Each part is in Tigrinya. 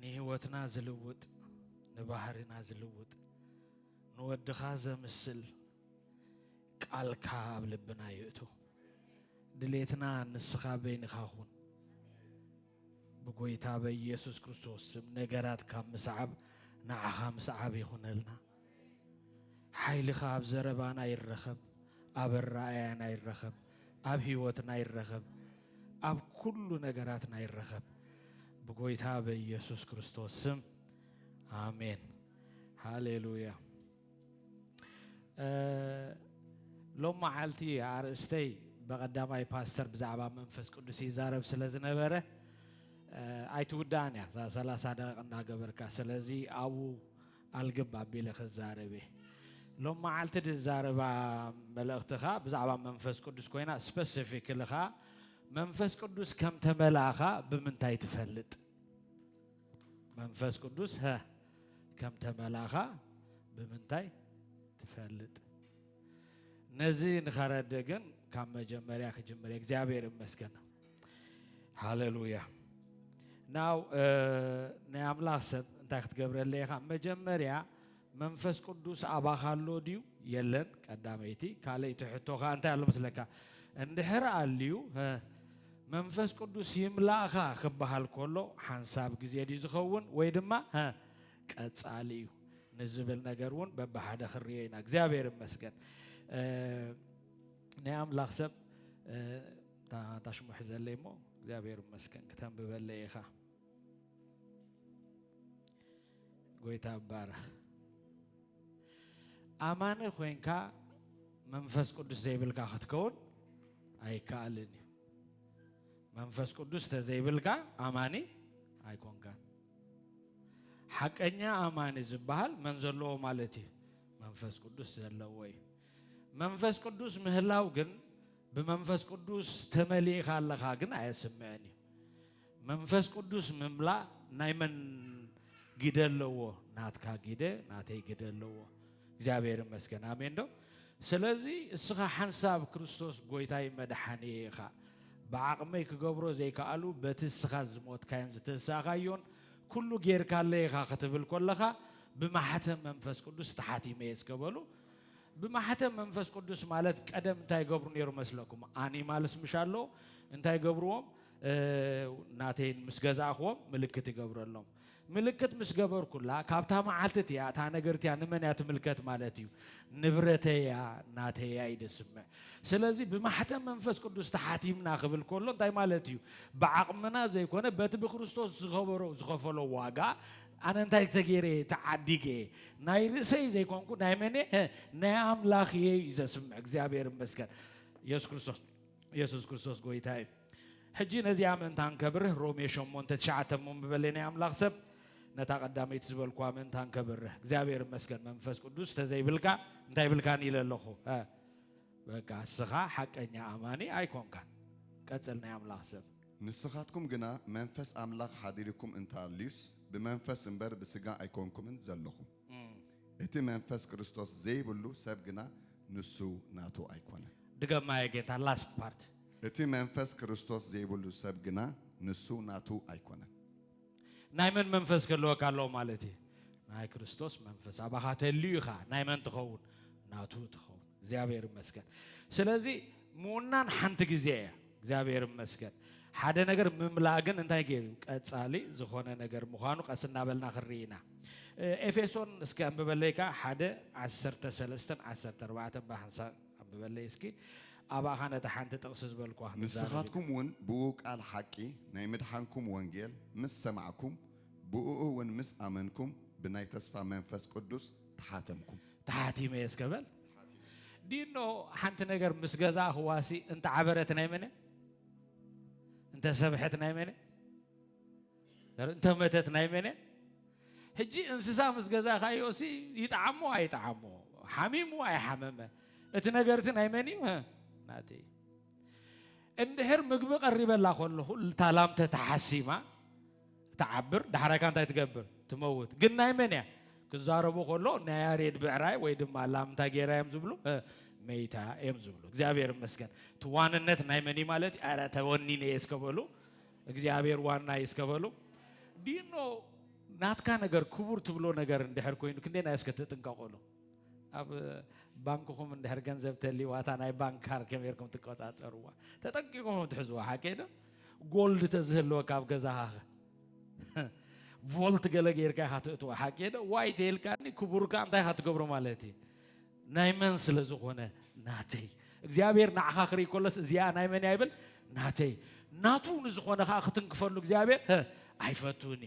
نهوتنا زلوت نبحرنا زلوت نودخا زمسل قالكا بلبنا يؤتو دليتنا نسخا بينخاخون بقويتا بيسوس كريستوس نغرات كام مسعب نعخا مسعب يخونلنا حيل خاب زربانا يرخب اب الرأينا يرخب اب هيوتنا يرخب اب كل نغراتنا يرخب بقويتا بيسوس كريستوس آمين هاليلويا لما عالتي عرستي بقدامي باستر بزعبا منفس قدسي زارب سلازنبره አይቱዳንያ ዛ30 ደቂቃ እናገበርካ ስለዚህ አው አልገባ ቢለኸ ዛረበ لما عالت الزاربا ملأختها بزعبا منفس قدس كوينا سبيسيفيك لها منفس قدس كم تملاخا بمنتاي تفلت منفس قدس ها كم تملاخا بمنتاي تفلت نزي نخردغن كم مجمريا كجمريا እግዚአብሔር ይመስገን هاليلويا ناو نعمل حسب انت تقبر ليها مجمريا منفس قدوس ابا خالو ديو يلن قداميتي كالي تحتوخا انت يالو مسلكا اندحر عليو منفس قدوس يملاخا خبحال كله حنساب غزي دي زخون وي دما قصاليو نزبل نغرون ببحدا خريينا እግዚአብሔር ይመስገን نعمل حسب تاشمح زليمو እግዚአብሔር ይመስገን ከተንበበለይኻ ጎይታ ባረኽ አማነ ኮይንካ መንፈስ ቅዱስ ዘይብልካ ክትከውን አይካልን መንፈስ ቅዱስ ተዘይብልካ አማኒ አይኮንካ ሐቀኛ አማኒ ዝባል መንዘሎ ማለት መንፈስ ቅዱስ ዘለው ወይ መንፈስ ቅዱስ ምህላው ግን بمنفس قدوس تمليخ الله خاغن ايسمعني منفس قدوس مملا نايمن غيدلو ناتكا غيده ناتي غيدلو እግዚአብሔር ይመስገን አሜን ነው ስለዚህ እስኻ ሐንሳብ ክርስቶስ ጎይታይ መድኃኒኻ በአቅመይ ከገብሮ ዘይካአሉ በትስኻ ዝሞት ካይን ዝተሳኻዮን ኩሉ ጌርካለይኻ ከተብል ኮለኻ በማህተም መንፈስ ቅዱስ ተሓቲመ ይስከበሉ بمحتم منفس قدوس مالت قدم انتاي غبرو نير مسلكم اني مالس مشالو انتاي غبروم ناتين مسغزاخوم ملكت يغبرلهم ملكت مسغبر كلا كابتا معالتيا تا نغرتيا نمنيات ملكت مالتيو نبرتيا ناتيا يدسمع سلازي بمحتم منفس قدوس تحاتيمنا قبل كله انتاي مالتيو بعقمنا زي كونه بت بكريستوس زغبرو زغفلو واغا أنا أنتي تجيري تعديكي نايرسي زي كونكو نايمني نعم لاخي إذا سمع እግዚአብሔር ይመስገን ኢየሱስ ክርስቶስ ጎይታይ ሕጂ ነዚያ ምን ታንከብርህ ሮሜ 8:9 በለኔ አምላክ ሰብ ነታ ቀዳሜት ዝበልኳ ምን ታንከብርህ እግዚአብሔር ይመስገን መንፈስ ቅዱስ ተዘይብልካ እንታይ ብልካን ይለለኹ በቃ እስኻ ሐቀኛ አማኒ አይኮንካን ቀጽልና አምላክ ሰብ ንስኻትኩም ግና መንፈስ አምላክ ሐዲርኩም እንታልዩስ بمنفس انبر بسجا ايكونكم زلخو اتي منفس كريستوس زي بلو سب جنا نسو ناتو ايكونه دغما يگتا لاست بارت اتي منفس كريستوس زي بلو سب جنا نسو ناتو ايكونه نايمن منفس كلو قالو مالتي ناي كريستوس منفس اباخات ليخا نايمن تخون ناتو تخون እግዚአብሔር ይመስገን ስለዚህ ሙናን ሐንት ጊዜ እግዚአብሔር ይመስገን ሓደ ነገር ምምላግን እንታይ ገይሩ ቀጻሊ ዝኾነ ነገር ምዃኑ ቀስና በልና خرينا ኤፌሶን እስከ አንበበለይካ ሓደ 10:3-14 ባሕንሳ አንበበለይ እስኪ አባኻነ ተሐንተ ጥቅስ ዝበልኳ ንስኻትኩም ወን ብቃል ሐቂ ናይ መድሓንኩም ወንጌል ምስ ሰማዕኩም ብኡኡ ወን ምስ አመንኩም ብናይ ተስፋ መንፈስ ቅዱስ ተሓተምኩም ተሓቲመ እስከበል ዲኖ ሐንተ ነገር ምስ ገዛ ህዋሲ እንተ ዓበረት ናይ መነ انت سبحت نايمنه انت متت نايمنه هجي انسسا مسغزا خايوسي يطعمو ايطعمو حميمو اي حممه ات نغرت نايمني ناتي اندهر مغب قريبلا كله تلامت تحسيما تعبر دحركا انت تغبر تموت ግን نايمنه كزاربو كله نياريد بعراي ወይ ድማ ላምታ ጌራይም ዝብሉ መይታ ኤምዝብሉ እግዚአብሔር ይመስገን ተዋንነት ናይመኒ ማለት አራ ተወኒኔ እስከበሉ እግዚአብሔር ዋና ይስከበሉ ዲኖ ናትካ ነገር ክቡር ትብሎ ነገር እንድሕር ኮይኑ ክንደና ያስከተጥንቀቆሎ ኣብ ባንክኹም እንድሕር ገንዘብ ተሊዋታ ናይ ባንክ ካርድ ከመይርኩም ትቆጻጸሩዋ ተጠንቂቆም ትሕዝዋ ሓቄዶ ጎልድ ተዝህልወ ካብ ገዛኻ ቮልት ገለ ጌርካ ሓትእትዋ ሓቄዶ ዋይ ተልካኒ ክቡርካ እንታይ ሓትገብሮ ማለት እዩ ናይ መን ስለ ዝኾነ ናተይ እግዚአብሔር ንዓኻ ክርኢ ኮለስ እዚኣ ናይ መን ይብል ናተይ ናቱ ንዝኾነ ኻ ክትንክፈሉ እግዚአብሔር ኣይፈቱኒ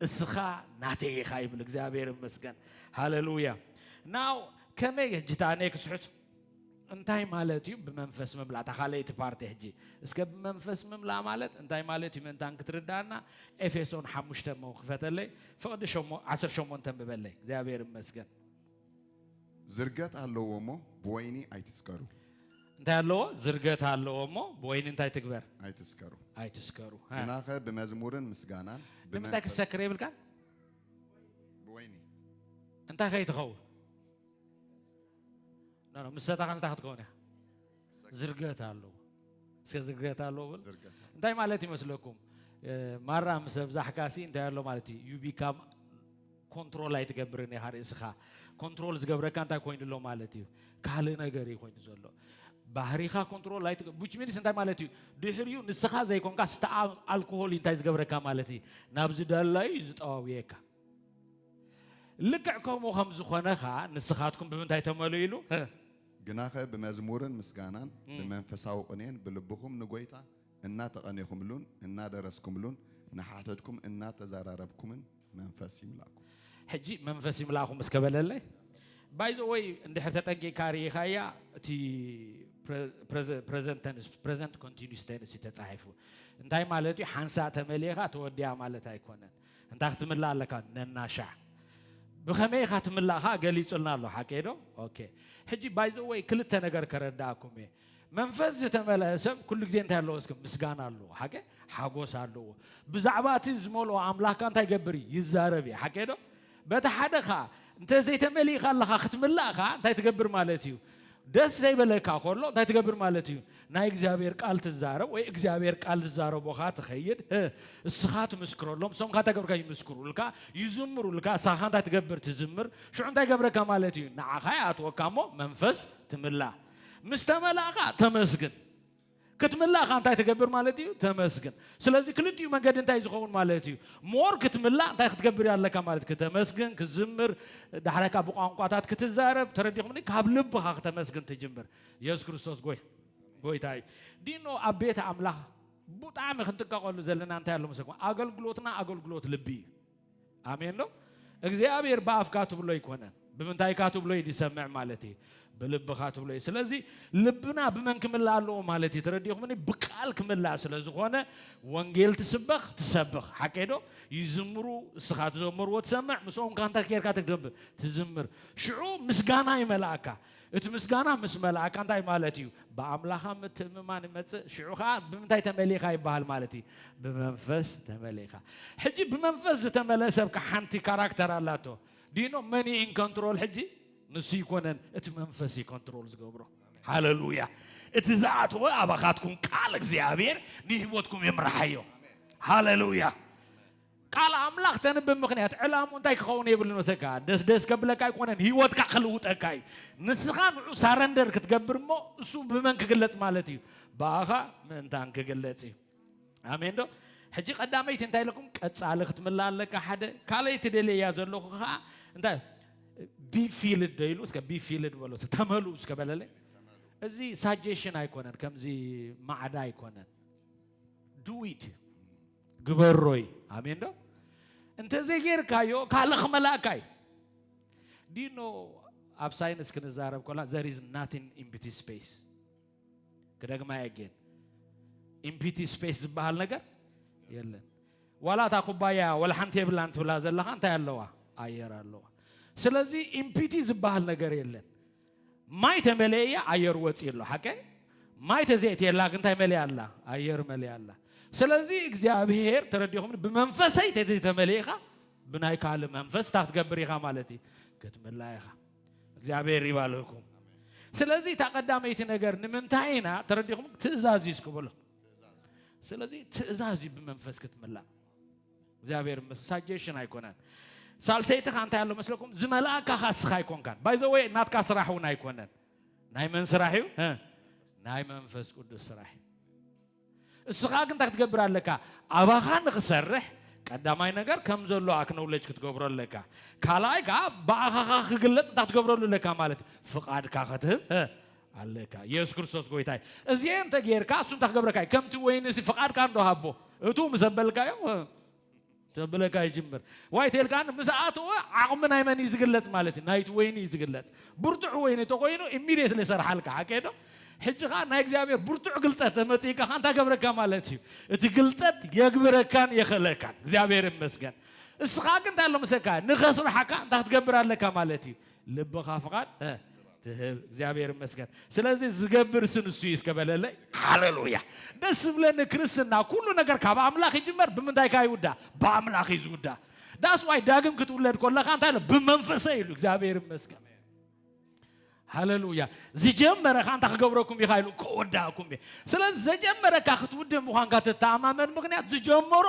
እስኻ ናተይ ኢኻ ይብል እግዚአብሔር ይመስገን ሃሌሉያ ናው ከመይ ጅታኔ ክስሑት እንታይ ማለት እዩ ብመንፈስ መምላት አኻለይቲ ፓርቲ ሕጂ እስከ ብመንፈስ መምላ ማለት እንታይ ማለት እዩ መንታን ክትርዳና ኤፌሶን 5 ክፈተለይ ፍቅዲ 18 በበለይ እግዚአብሔር ይመስገን ዝርገት ኣለዎሞ በወይኒ ኣይትስከሩ እንታይ ኣለዎ ዝርገት ኣለዎሞ በወይኒ እንታይ ትግበር ኣይትስከሩ እናኸ በመዝሙርን ምስጋናን ብምንታይ ክሰክር ይብልካ በወይኒ እንታይ ከይትኸው ነው ምሰታኻን እንታይ ክትከውን ዝርገት ኣለዎ እስከ ዝርገት ኣለዎ ብል እንታይ ማለት ይመስለኩም ማራ ምሰብ ዛሕካሲ እንታይ ኣሎ ማለት እዩ ዩ ቢካም ኮንትሮል ኣይትገብርን ኢኻ ርእስኻ ኮንትሮል ዝገብረካ እንታይ ኮይኑሎ ማለት እዩ ካልእ ነገር ኮይኑ ዘሎ ባህሪኻ ኮንትሮል which means እንታይ ማለት እዩ ድሕሪኡ ንስኻ ዘይኮንካ ስተ ኣልኮሆል እንታይ ዝገብረካ ማለት እዩ ናብ ዝደላዩ ዝጠዋውየካ ልክዕ ከምኡ ከም ዝኾነኻ ንስኻትኩም ብምንታይ ተመልኡ ኢሉ ግናኸ በመዝሙርን ምስጋናን በመንፈሳዊ ቅኔን ብልብኹም ንጎይታ እናተቀኔኹምሉን እናደረስኩምሉን ንሓተትኩም እናተዘራረብኩምን መንፈስ ይምላኩም ሕጂ መንፈስ ይምላኩም እስከበለለይ ባይ ዘ ወይ እንድሕር ተጠንቂቕካ ርኢኻያ እቲ present continuous tense ተጻሒፉ እንታይ ማለት እዩ ሓንሳ ተመሊኻ ተወዲያ ማለት ኣይኮነን እንታይ ክትምላእ ኣለካ ነናሻዕ بخمي خاتم الله خا قال يصلنا الله حكيدو اوكي حجي باي ذا واي كل تنغر كرداكم منفس يتملاسب كل غزي انت ያለው እስከ ምስጋና አለው ሐቀ ሐጎስ አለው بزعبات زمولو አምላክ አንተ ይገብሪ ይዛረብ ሐቀዶ በተሐደኻ እንተ ዘይተመሊኻ ለኻ ክትምላኻ እንታይ ትገብር ማለት እዩ ደስ ዘይበለካ ኮሎ እንታይ ትገብር ማለት እዩ ናይ እግዚአብሔር ቃል ትዛረብ ወይ እግዚአብሔር ቃል ትዛረብ ቦኻ ትኸይድ እስኻት መስክሮሎም ሶም ካታ ገብርካ ይመስክሩልካ ይዝምሩልካ ሳኻ እንታይ ትገብር ትዝምር ሽዑ እንታይ ገብረካ ማለት እዩ ንዓኻ አትወካሞ መንፈስ ትምላ ምስተመላኻ ተመስግን ክትምላኻ እንታይ ትገብር ማለት እዩ ተመስግን ስለዚህ ክልጥዩ መንገድ እንታይ ዝኸውን ማለት እዩ ሞር ክትምላ እንታይ ክትገብር ያለካ ማለት ከተመስግን ክዝምር ዳሕራካ በቋንቋታት ክትዛረብ ተረዲኹም ካብ ልብኻ ከተመስግን ትጅምር ኢየሱስ ክርስቶስ ጎይታይ ዲኖ አቤት አምላኽ በጣም ክንጥቀቀሉ ዘለና እንታይ ያለው መሰለኝ አገልግሎት ልቢ አሜን ነው እግዚአብሔር በአፍካቱ ብሎ ይኮነን በመንታይካቱ ብሎ ይሰማዕ ማለት እዩ በልብኻቱ ብሎ ስለዚህ ልብና በመንክምላለው ማለት ይተረዲኹም እኔ በቃል ክምላ ስለዝኾነ ወንጌል ትሰብኽ ሐቀዶ ይዝምሩ እስኻት ዘመሩ ወትሰማዕ ምሶም ካንታ ከርካ ተግደብ ትዝምር ሽዑ ምስጋና ይመላካ እቲ ምስጋና ምስ መላእካ እንታይ ማለት እዩ በአምላኻ ምትምማን ይመጽእ ሽዑኻ ብምንታይ ተመሊኻ ይባሃል ማለት እዩ በመንፈስ ተመሊኻ ሕጂ በመንፈስ ዝተመለሰብካ ሓንቲ ካራክተር አላቶ ዲኖ መኒ ኢን ኮንትሮል ሕጂ ንሱ ይኮነን እቲ መንፈስ ኮንትሮል ዝገብሮ ሃሌሉያ እቲ ዘኣትወ አባኻትኩም ቃል እግዚአብሔር ንህይወትኩም ይምርሐዮ ሃሌሉያ ቃል አምላክ ተንብ ምክንያት ዕላሙ እንታይ ክኸውን ይብል ነሰካ ደስ ከብለካ ይኮነን ህይወትካ ክልውጠካ ንስኻ ንዑ ሳረንደር ክትገብርሞ እሱ በመን ክግለጽ ማለት እዩ ባኻ ምንታን ክግለጽ አሜን ዶ ሕጂ ቀዳመይቲ እንታይ ለኩም ቀጻለ ክትመላለካ ሓደ ካለይቲ ደለያ ዘለኹ ኻ እንታይ be filled ደይሉ እስከ be filled ወሎ ተመሉ እስከ በለለ እዚ ሳጀሽን አይኮነን ከምዚ ማዕዳ አይኮነን do it ግበሮይ አሜን ዶ እንተ ዘይጌርካዮ ካልኽ መላእካይ ዲኖ ኣብ ሳይንስ ክንዛረብ ኮላ there is nothing empty space ከደግማ again empty space ዝበሃል ነገር የለን ወላ ታኩባያ ወላ ሓንቲ የብላን ትብላ ዘለኻ እንታይ ኣለዋ አየር ኣለዋ ስለዚህ ኢምፒቲ ዝበሃል ነገር የለን ማይ ተመለየ አየር ወጽ ይለው ሐቀ ማይ ተዘይት የላክ እንታይ መለያ አላ አየር መለያ አላ ስለዚህ እግዚአብሔር ተረዲኹም በመንፈሰይ ተመለየኻ ብናይ ካለ መንፈስ ታትገብሪኻ ማለት ክትመላይኻ እግዚአብሔር ይባርክኩም ስለዚህ ተቀዳመይቲ ነገር ንምንታይና ተረዲኹም ትእዛዝ ይስከበሉ ስለዚህ ትእዛዝ በመንፈስ ክትመላ እግዚአብሔር ሳጀሽን አይኮናን ሳልሰይተህ አንተ ያለው መስለኩም ዝመላካ ኻስኻ አይኮንካን ባይ ዘ ወይ ናትካ ስራሁን አይኮነን ናይ መን ስራሂው ናይ መንፈስ ቅዱስ ስራሂ እስኻ ግን ታትገብራለካ አባኻን ክሰርሕ ቀዳማይ ነገር ከም ዘሎ አክኖሌጅ ክትገብረለካ ካላይ ጋ ባአኻኻ ክግለጽ ታትገብረለካ ማለት ፍቃድካ ከተብ አለካ ኢየሱስ ክርስቶስ ጎይታይ እዚህም ተጌርካ እሱን ታትገብረካ ከምቲ ወይንሲ ፍቃድካ እንደሃቦ እቱ ምሰበልካዮ ተበለካ ይጅምር ዋይቴልካን መስአቱ አቅም ናይ መን ይዝግለጽ ማለት ናይት ወይኒ ይዝግለጽ ብርቱዕ ወይኒ ተቆይኑ ኢሚዲየትሊ ሰርሐልካ አከዶ ሕጅኻ ናይ እግዚአብሔር ብርቱዕ ግልጸት መጽይካ አንታ ገብረካ ማለት እዩ እቲ ግልጸት የግብረካን የኸለካን እግዚአብሔር ይመስገን እስኻ ግን ታለው መስካ ንኸስራሕካ አንታ ትገብራለካ ማለት እዩ ልብኻ ፍቃድ ትህብ እግዚአብሔር ይመስገን ስለዚህ ዝገብር ስንሱ ይስከበለለይ ሃሌሉያ ደስ ብለን ክርስትና ሁሉ ነገር ካብ አምላክ ይጅመር በምንታይ ካይውዳ በአምላክ ይዝውዳ ዳስ ዋይ ዳግም ክትውለድ ኮለካ አንታ በመንፈስ ይሉ እግዚአብሔር ይመስገን ሃሌሉያ ዝጀመረ ካንታ ከገብረኩም ይኻይሉ ኮወዳኩም ስለዚህ ዘጀመረካ ክትውድም እንኳን ከተታማመን ምክንያት ዝጀመሮ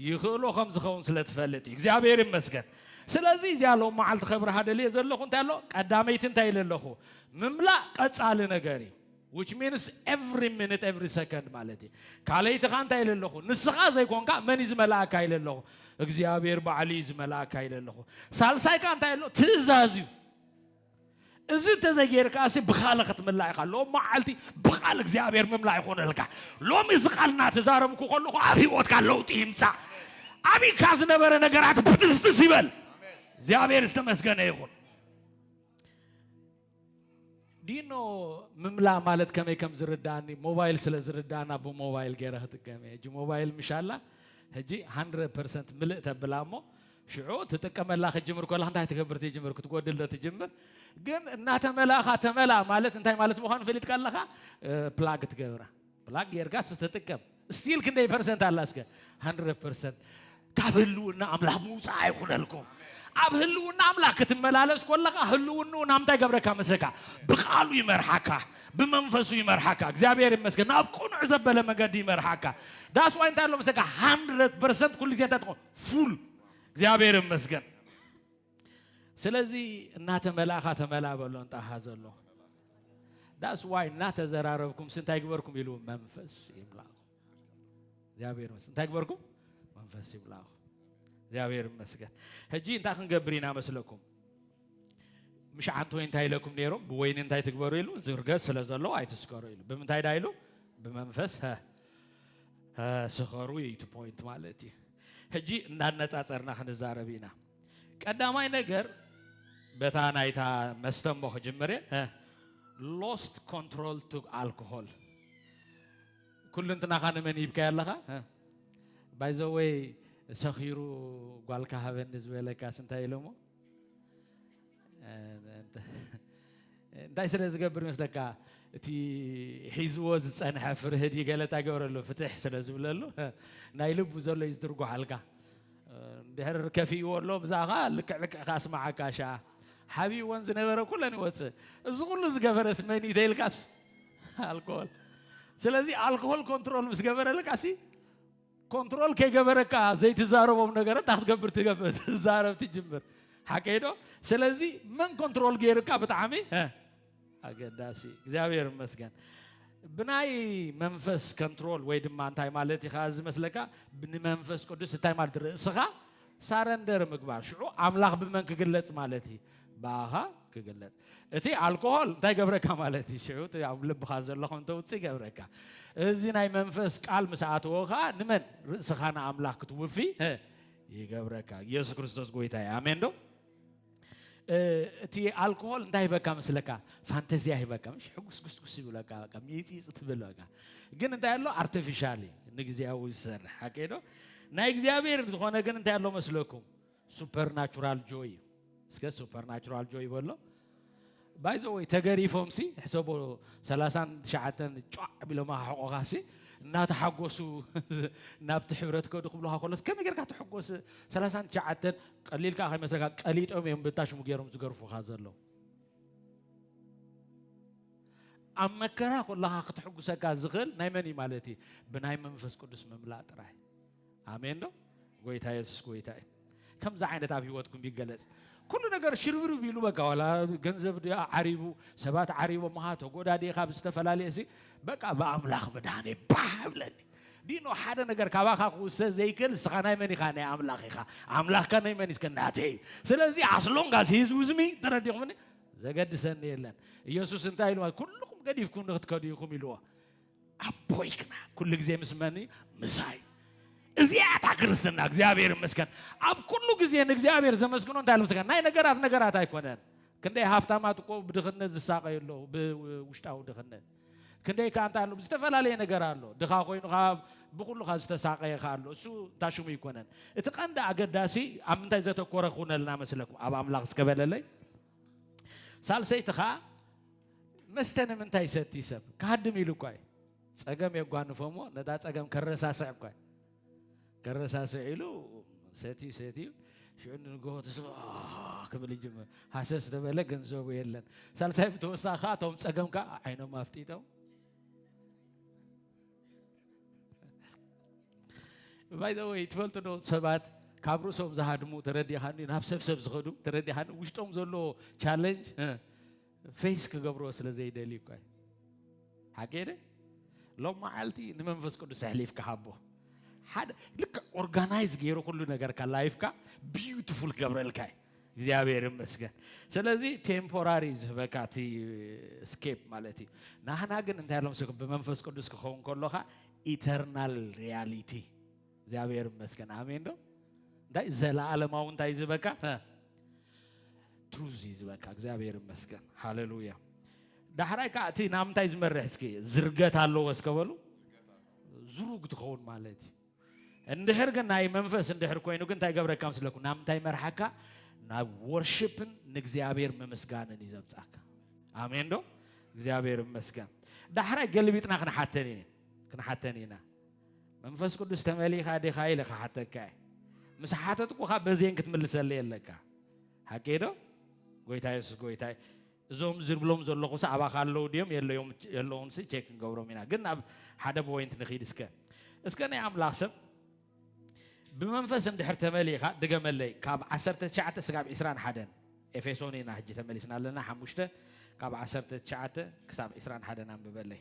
ይኽሎ ከም ዝኸውን ስለተፈልጥ እግዚአብሔር ይመስገን ስለዚህ ያለው ማዓልት ኸብር ሃደለ ዘለኹ እንታይ አሎ ቀዳመይት እንታይ ለለኹ ምምላ ቀጻለ ነገሪ which means every minute every second ማለት ካለይት ካንታ ይለለኹ ንስኻ ዘይኮንካ መን ይዝመላካ ይለለኹ እግዚአብሔር ባዓሊ ይዝመላካ ይለለኹ ሳልሳይ ካንታ ይሎ ትእዛዝ እዚ ተዘጌርካ አሲ ብኻለ ክትምላእ ኢኻ ሎ ማዓልቲ ብኻለ እግዚአብሔር መምላእ ይኾነልካ ሎሚ ዝቃልና ተዛረብኩ ኮልኹ ኣብ ህይወትካ ለውጥ ይምጻ አቢ ካዝ ነበረ ነገራት ብትስጥስ ይበል እግዚአብሔር ይስተመስገነ ይሁን ዲኖ ምምላ ማለት ከመይ ከም ዝርዳኒ ሞባይል ስለ ዝርዳና በሞባይል ገረህ ተቀመ እጂ ሞባይል ምሻላ እጂ 100% ምልእ ተብላሞ ሽዑ ተጠቀመላ ከጅምር ኮላ አንተ ተከብርት ይጅምር ክትጎድል ተጅምር ግን እናተ መላኻ ተመላ ማለት እንታይ ማለት መሆን ፈልጥ ካለኻ ፕላግ ትገብራ ፕላግ የርጋስ ተጠቀም ስቲል ክንደይ ፐርሰንት አላስከ 100% ካብሉና አምላክ ሙጻ አይኹነልኩም አብህሉና አምላክ ክትመላለስ ኮለኻ ህሉውኑ ናምታ ገብረካ መስለካ በቃሉ ይመርሐካ በመንፈሱ ይመርሐካ እግዚአብሔር ይመስገን አብቆኑ ዘበለ መንገድ ይመርሐካ ዳስ ዋይ እንታለው መስለካ 100% ኩሉ ጊዜ ተጥቆ ፉል እግዚአብሔር ይመስገን ስለዚህ እናተ መላኻ ተመላበሉ እንጣሃ ዘሎ ዳስ ዋይ እናተ ዘራረብኩም ስንታይ ግበርኩም ይሉ መንፈስ ይምላኹ እግዚአብሔር ይመስገን ስንታይ ግበርኩም መንፈስ ይምላኹ እግዚአብሔር ይመስገን ህጂ እንታ ክንገብሪና መስለኩም مش عنتو انتای لكم نيرو بوين انتای تكبروا يلو زرقة سلازلو عاي تسكروا يلو بمنتای دايلو بمنفس ها سخروا يتو بوينت مالتي هجي نتاصرنا خنزاربينا قداماي ነገር በታናይታ መስተምቦ ጀመረ lost control to alcohol ኩልንትና ካነ መን ይብካ ያለኻ by the way ሰኺሩ ጓልካ ሀበን ዝበለካ ስንታይ ይለሞ እንዳይ ስለዝገብር መስለካ እቲ ሒዝዎ ዝጸንሐ ፍርህድ ይገለጣ ገበረሎ ፍትሕ ስለዝብለሎ ናይ ልቡ ዘሎ ይዝትርጎ ሓልካ ድሕር ከፊዎ ኣሎ ብዛኻ ልክዕ ካስማዓካሻ ሓቢ ወንዝ ነበረ ኩለን ይወፅእ እዚ ኩሉ ዝገበረስ መን ይተይልካስ አልኮል ስለዚህ አልኮል ኮንትሮል ምስገበረልካሲ ኮንትሮል ከገበረካ ዘይትዛረቦም ነገር ታትገብር ትዛረብ ትጅምር حكيدو سلازي من كنترول غيركا بتعامي اگداسي እግዚአብሔር ይመስገን بناي منفس كنترول ويدما انتاي مالتي خاز مسلكا بن منفس قدس تاي مال درسخا سارندر مغبار شو املاح بمن كغلص مالتي باها كغلص اتي الكحول تاي غبركا مالتي شو يا لب خازلخون توصي غبركا ازي ناي منفس قال مساعت وخا نمن رسخانا املاح كتوفي يغبركا يسوع كريستوس غويتاي امين دو تي الكحول እንዳይ በቃ መስለካ ፋንታዚያ ይበቃ مش حጉስ ጉስጉስ ይብለካ ከሚጽጽ ትብለካ ግን እንዳይለው አርቲፊሻሊ ንግዚያው ይሰራ ሐቀዶ ናይ እግዚአብሔር ዝሆነ ግን እንዳይለው መስለኩም ሱፐርናቹራል ጆይ እስከ ሱፐርናቹራል ጆይ በሎ ባይ ዘ ወይ ተገሪፎምሲ ሕሰቦ 30 ሻዓተን ጫዕ ብለማ ሐቆኻሲ እና ተሐጎሱ ናብት ሕብረት ከዱ ክብሉها خلص كم يقرك تحጎስ 30 ሻዓተን ቀሊልካ ከመሰካ ቀሊጦም የምብታሽሙ ገሮም ዝገርፉ ካዘለው አመከራ ሁላህ ከተሐጉሰካ ዝኽል ናይ መን ማለቲ በናይ መንፈስ ቅዱስ መምላ ጥራይ አሜን ነው ጎይታ ኢየሱስ ጎይታ ከምዛ ዓይነት ኣብ ህይወትኩም ቢገለጽ ኩሉ ነገር ሽርብሩ ቢሉ በቃ ዋላ ገንዘብ ዓሪቡ ሰባት ዓሪቦ ማሃ ተጎዳዴኻ ብዝተፈላለየ እዚ በቃ በአምላኽ መድኃኔ ባብለኒ ዲኖ ሓደ ነገር ካባኻ ክውሰድ ዘይክል እስኻ ናይ መን ኢኻ ናይ ኣምላኽ ኢኻ ኣምላኽካ ናይ መን እስከ ናተይ ስለዚ ኣስሎንጋስ ሂዝ ዊዝሚ ተረዲኹምኒ ዘገድሰኒ የለን ኢየሱስ እንታይ ኢሉ ኩልኩም ገዲፍኩም ንኽትከዱ ኢኹም ኢልዎ ኣቦይክና ኩሉ ግዜ ምስ መን ምሳይ እዚያታ ክርስትና እግዚአብሔር ይመስገን ኣብ ኩሉ ግዜ ንእግዚአብሔር ዘመስግኖ እንታይ ለምስገን ናይ ነገራት ኣይኮነን ክንደይ ሃፍታማት እኮ ብድኽነት ዝሳቀየሎ ብውሽጣዊ ድኽነት ክንደይ ካንታ ኣሎ ዝተፈላለየ ነገር ኣሎ ድኻ ኮይኑኻ ብኩሉኻ ዝተሳቀየኻ ኣሎ እሱ ታሽሙ ይኮነን እቲ ቀንዲ ኣገዳሲ ኣብ ምንታይ ዘተኮረ ኩነልና መስለኩም ኣብ ኣምላኽ ዝከበለለይ ሳልሰይትኻ መስተን ምንታይ ሰቲ ሰብ ካድም ኢሉ እኳ ፀገም የጓንፎሞ ነታ ፀገም ከረሳስዕ እኳ ከረሳስዕ ኢሉ ሰቲ ሽዑን ንጎሆ ተስፋ ክብል ይጅምር ሃሰስ ተበለ ገንዘቡ የለን ሳልሳይ ብተወሳኻ ቶም ፀገምካ ዓይኖም ኣፍጢጠው by the way ትፈልጡ ዶ ሰባት ካብ ርእሶም ዝሃድሙ ተረዲኻኒ ናብ ሰብ ዝኸዱ ተረዲኻኒ ውሽጦም ዘሎ ቻሌንጅ ፌስ ክገብሮ ስለ ዘይደሊ እኳ ሓቄደ ሎም መዓልቲ ንመንፈስ ቅዱስ ሕሊፍካ ሃቦ ሓደ ልክ ኦርጋናይዝ ገይሮ ኩሉ ነገር ካላይፍካ ቢዩቲፉል ገብረልካ እግዚአብሔር ይመስገን ስለዚ ቴምፖራሪ ዝበካቲ ስኬፕ ማለት እዩ ናህና ግን እንታይ ያለው ሰው በመንፈስ ቅዱስ ከሆን ከሎኻ ኢተርናል ሪያሊቲ እግዚአብሔር ይመስገን አሜን ነው እንዳይ ዘላለማው እንታይ ዝበካ ትሩዝ ይዝበካ እግዚአብሔር ይመስገን ሃሌሉያ ዳሕራይካ እቲ ናምንታይ ዝመርሕ እስኪ ዝርገት አለው ወስከበሉ ዝሩግ ትኸውን ማለት እንድሕር ግን ናይ መንፈስ እንድሕር ኮይኑ ግን እንታይ ገብረካ መስለኩ ናምንታይ መርሐካ ናብ ወርሺፕን ንእግዚአብሔር መመስጋንን ይዘብጻካ አሜን ነው እግዚአብሔር ይመስገን ዳሕራይ ገልቢጥና ክንሓተኒና መንፈስ ቅዱስ ተመሊኻ ዲኻ ኢለኻ ሓተካ ምስ ሓተትኩኻ በዜን ክትምልሰለይ የለካ ሓቄዶ ጎይታ ኢየሱስ ጎይታ እዞም ዝብሎም ዘለኹ ሰዓባኻ ኣለው ድዮም የለዎም ቼክ እንገብሮም ኢና ግን ኣብ ሓደ ፖይንት ንኺድ እስከ ናይ ኣምላኽ ሰብ بمنفس عند حرت مليخا دقة ملي كاب عسرت شعته سكاب إسران حدن إفسوني نهجي تمليسنا لنا حموشته كاب عسرت شعته كساب إسران حدن عم ببلي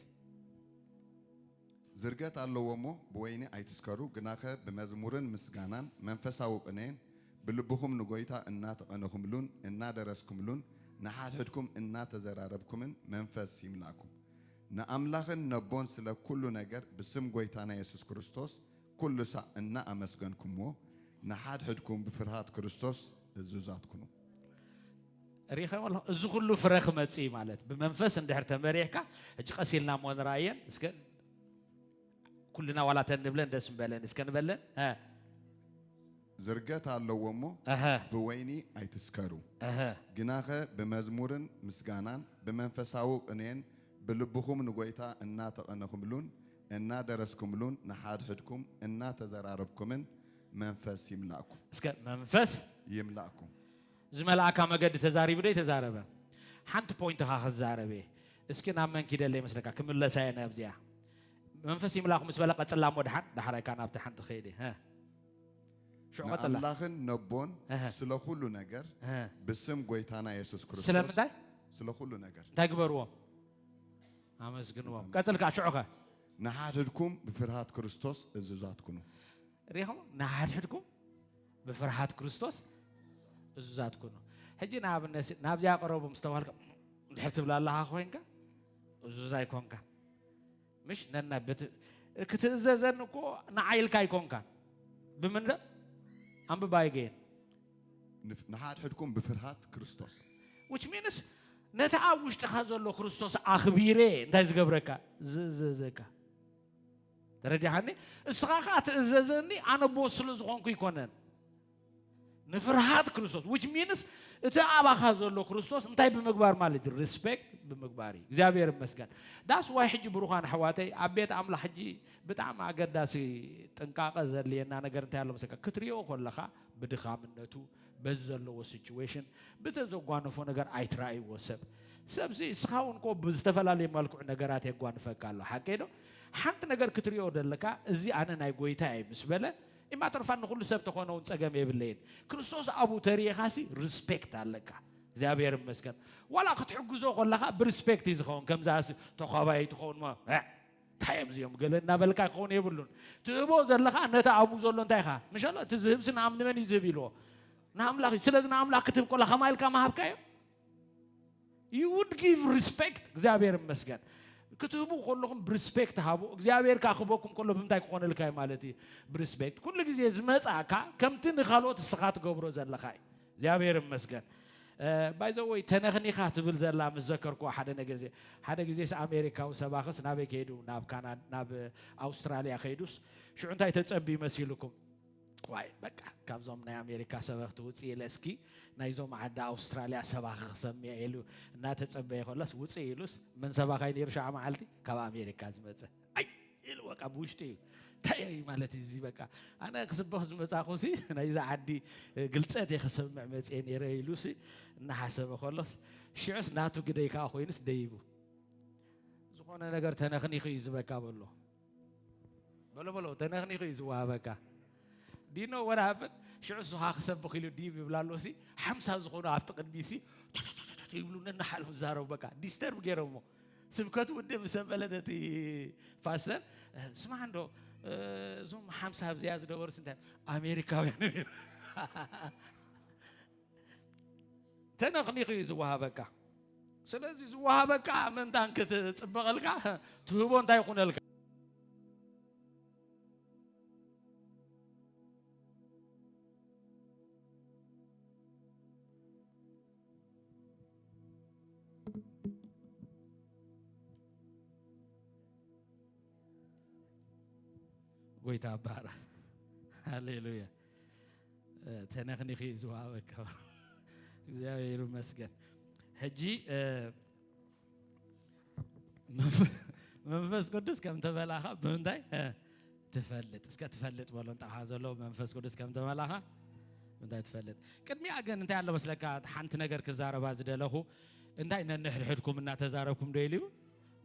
زرقت على ومو بويني أيتسكرو جناخه بمزمورن مسجانان منفس أو قنين بلبهم نجويتا النات أنهم لون النات درسكم لون نحات هدكم النات زراربكم منفس يملاكم نأملاخن نبون سلا كل نجار بسم جويتانا يسوع كريستوس كل ساعة إن أمسكنكم مو نحاد حدكم بفرحات كريستوس الزوجاتكم. ريخا والله الزخلو فرخ متسي مالت بمنفس عند حرت مريحك هج قسيلنا مون راين اسك كلنا ولا تنبلن دسم بلن اسكن بلن ها زرقت على ومو بويني أيتسكرو جناخه بمزمورن مسجانان بمنفساو قنين بلبخم نقويتا النات أنهم لون إننا درسكم لون نحاد حدكم إننا تزراربكمن منفس يملأكم. اسك منفس يملأكم. زملاء كم قد تزاري بدي تزاربه. حنت بوينت خاخ تزاربه. اسك نام من كده اللي مثلك كمل لا ساين أبزيا. منفس يملأكم مسبلا قد سلام ودحن دحرة كان أبت حنت خيدي ها. شو قد الله. نلاخن نبون سلخلو نجار. بسم قويتانا يسوع كريستوس. سلام ده. سلخلو نجار. تكبروا. عمس جنوام. كسلك عشوقه. نحادكم بفرحات كريستوس الزوجاتكم. ريهم نحادكم بفرحات كريستوس الزوجاتكم. هجي ناب الناس ناب جا قرب مستوى حرتب الله أخوينك الزوجات كونك. مش ننا بت كتزازنكو نعيل كاي كونك. بمن ده؟ أم ببايجين. نحادكم بفرحات كريستوس. which means نتعاوش تخازن لو كريستوس أخبيره نتايز قبرك زكا. ترى هني السخاخات الززني أنا بوصل زخونك يكونن نفرحات كريستوس which means إتعاب خازن لو كريستوس نتاي بمقبار مالتي respect بمقباري زابير مسكن داس واحد بروحان حواتي عبيت عمل حجي بتعم عقداسي تنقاق زلي أنا قرنت على مسكن كتريو كلها بدخام النتو بزلوا situation بتزوجان فوق نجار أيتراي وسب سبزي سخاون كوب بزتفلالي مالكو نجارات يجوان فكالله حكينه حنت نجار كتريو دلكا زي أنا نايقوي تاي مسبلة إما ترفع نقول سبت خونه ونسجم يبلين كريستوس أبو تاريخاسي ريسبكت عليك زابير مسكن ولا كتحجزوا قلها بريسبكت يزخون كم زاس تقابي تخون ما تايم زيهم قالنا بلكا خون يبلون تبو زلخا نتا أبو زلون تايخا مش الله تزهب سنعم نمن يزبيلو نعم لا سلز نعم لا كتب كل خمايل كما هبكايو you would give respect زابير مسكن كتبوا كلهم بريسبكت هابو እግዚአብሔር ካخبوكم كله بمታይ كون لكاي مالتي بريسبكت كل ጊዜ ዝመጻካ ከምትን خالوت ስኻት ገብሮ ዘለኻይ እግዚአብሔር ይመስገን باي ذا واي ተነኽኒኻ ትብል ዘላ መዘከርኩ ሓደ ጊዜ አሜሪካው ሰባኽስ ናብ ከሄዱ ናብ ካናዳ ናብ አውስትራሊያ ከሄዱስ ሽዑንታይ ተጸቢ መስይልኩም واي በቃ ካብዞም ናይ አሜሪካ ሰባኽት ውጪ ለስኪ ናይዞም ዓዳ አውስትራሊያ ሰባኽ ሰምያ ኢሉ እና ተጸበየ خلاص ውጪ ኢሉስ ምን ሰባኻይ ነርሻ ማዓልቲ ካብ አሜሪካ ዝመጸ አይ ኢሉ በቃ ቡሽቲ ታይ ማለት እዚ በቃ አና ክስበኽ ዝመጻኹሲ ናይዛ ዓዲ ግልጸት የኸሰምዕ መጽ ነረ ኢሉሲ እና ሓሰበ خلاص ሽዕስ ናቱ ግደይካ ኮይንስ ደይቡ ዝኾነ ነገር ተነኽኒኺ ዝበቃ በሎ ተነኽኒኺ ዝዋበካ Do you know what happened? شعور سخاخ سب خيلو ديب يبلالوسي حمسة زخونه أفتقد بيسي يقولون إن حلو زارو بكا ديسترب جيرمو سبكت ودي بسبلدتي فاستر سمع عنده زوم حمسة بزياز دور سنتين أمريكا يعني تنقني زوها بكا سلازي زوها بكا من دانك تسبق لكا تهبون تايقون لكا قويت أبارة هاليلويا تنخني خي زواوك زاوير مسكن حجي منفس قدس كم تبلاها بمنتاي تفلت اسكا تفلت ولا انت حازلو منفس قدس كم تبلاها بمنتاي تفلت قدمي اجن انت على مسلكا حنت ነገር كزاربا زدلخو انت ان نحدكم ان تزاربكم ديلي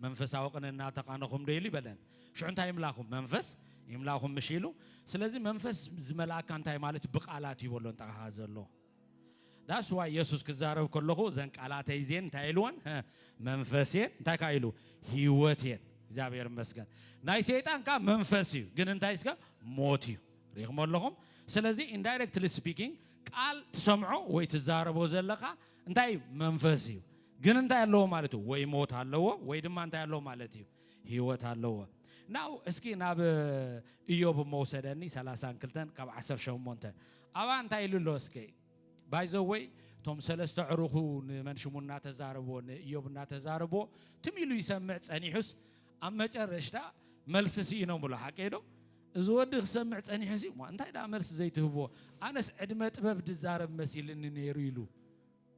منفس اوقنا ان تقانكم ديلي بلن شو انت يملاكم منفس يملاهم مشيلو سلازي منفس زملاك انتاي مالت بقالات يبولون تاخازلو داس واي يسوس كزارب كلخو زن قالاتاي زين تايلون منفسين تاكايلو هيوتين እግዚአብሔር ይመስገን ናይ ሰይጣን ካ መንፈስዩ ግን እንታይስ ካ ሞትዩ ረግሞለኩም ስለዚህ ኢንዳይሬክትሊ ስፒኪንግ ቃል ተሰምዖ ወይ ተዛረቦ ዘለካ እንታይ መንፈስዩ ግን እንታይ ያለው ማለት ወይ ሞት አለው ወይ ድማ እንታይ ያለው ማለት እዩ ህይወት አለው ናው እስኪ ናብ ኢዮብ መውሰደኒ 30 ክልተን ካብ 18 አባ እንታይ ይሉሎ እስኪ ባይ ዘ ወይ ቶም ሰለስተ ዕሩኹ ንመንሽሙና ተዛረቦ ኢዮብና ተዛረቦ ትሚሉ ይሰምዕ ጸኒሑስ ኣብ መጨረሻ መልስሲ ነው ብሎ ሓቀይዶ እዚ ወዲ ክሰምዕ ጸኒሑሲ እንታይ ዳ መልስ ዘይትህቦ ኣነስ ዕድመ ጥበብ ድዛረብ መሲልን ነይሩ ኢሉ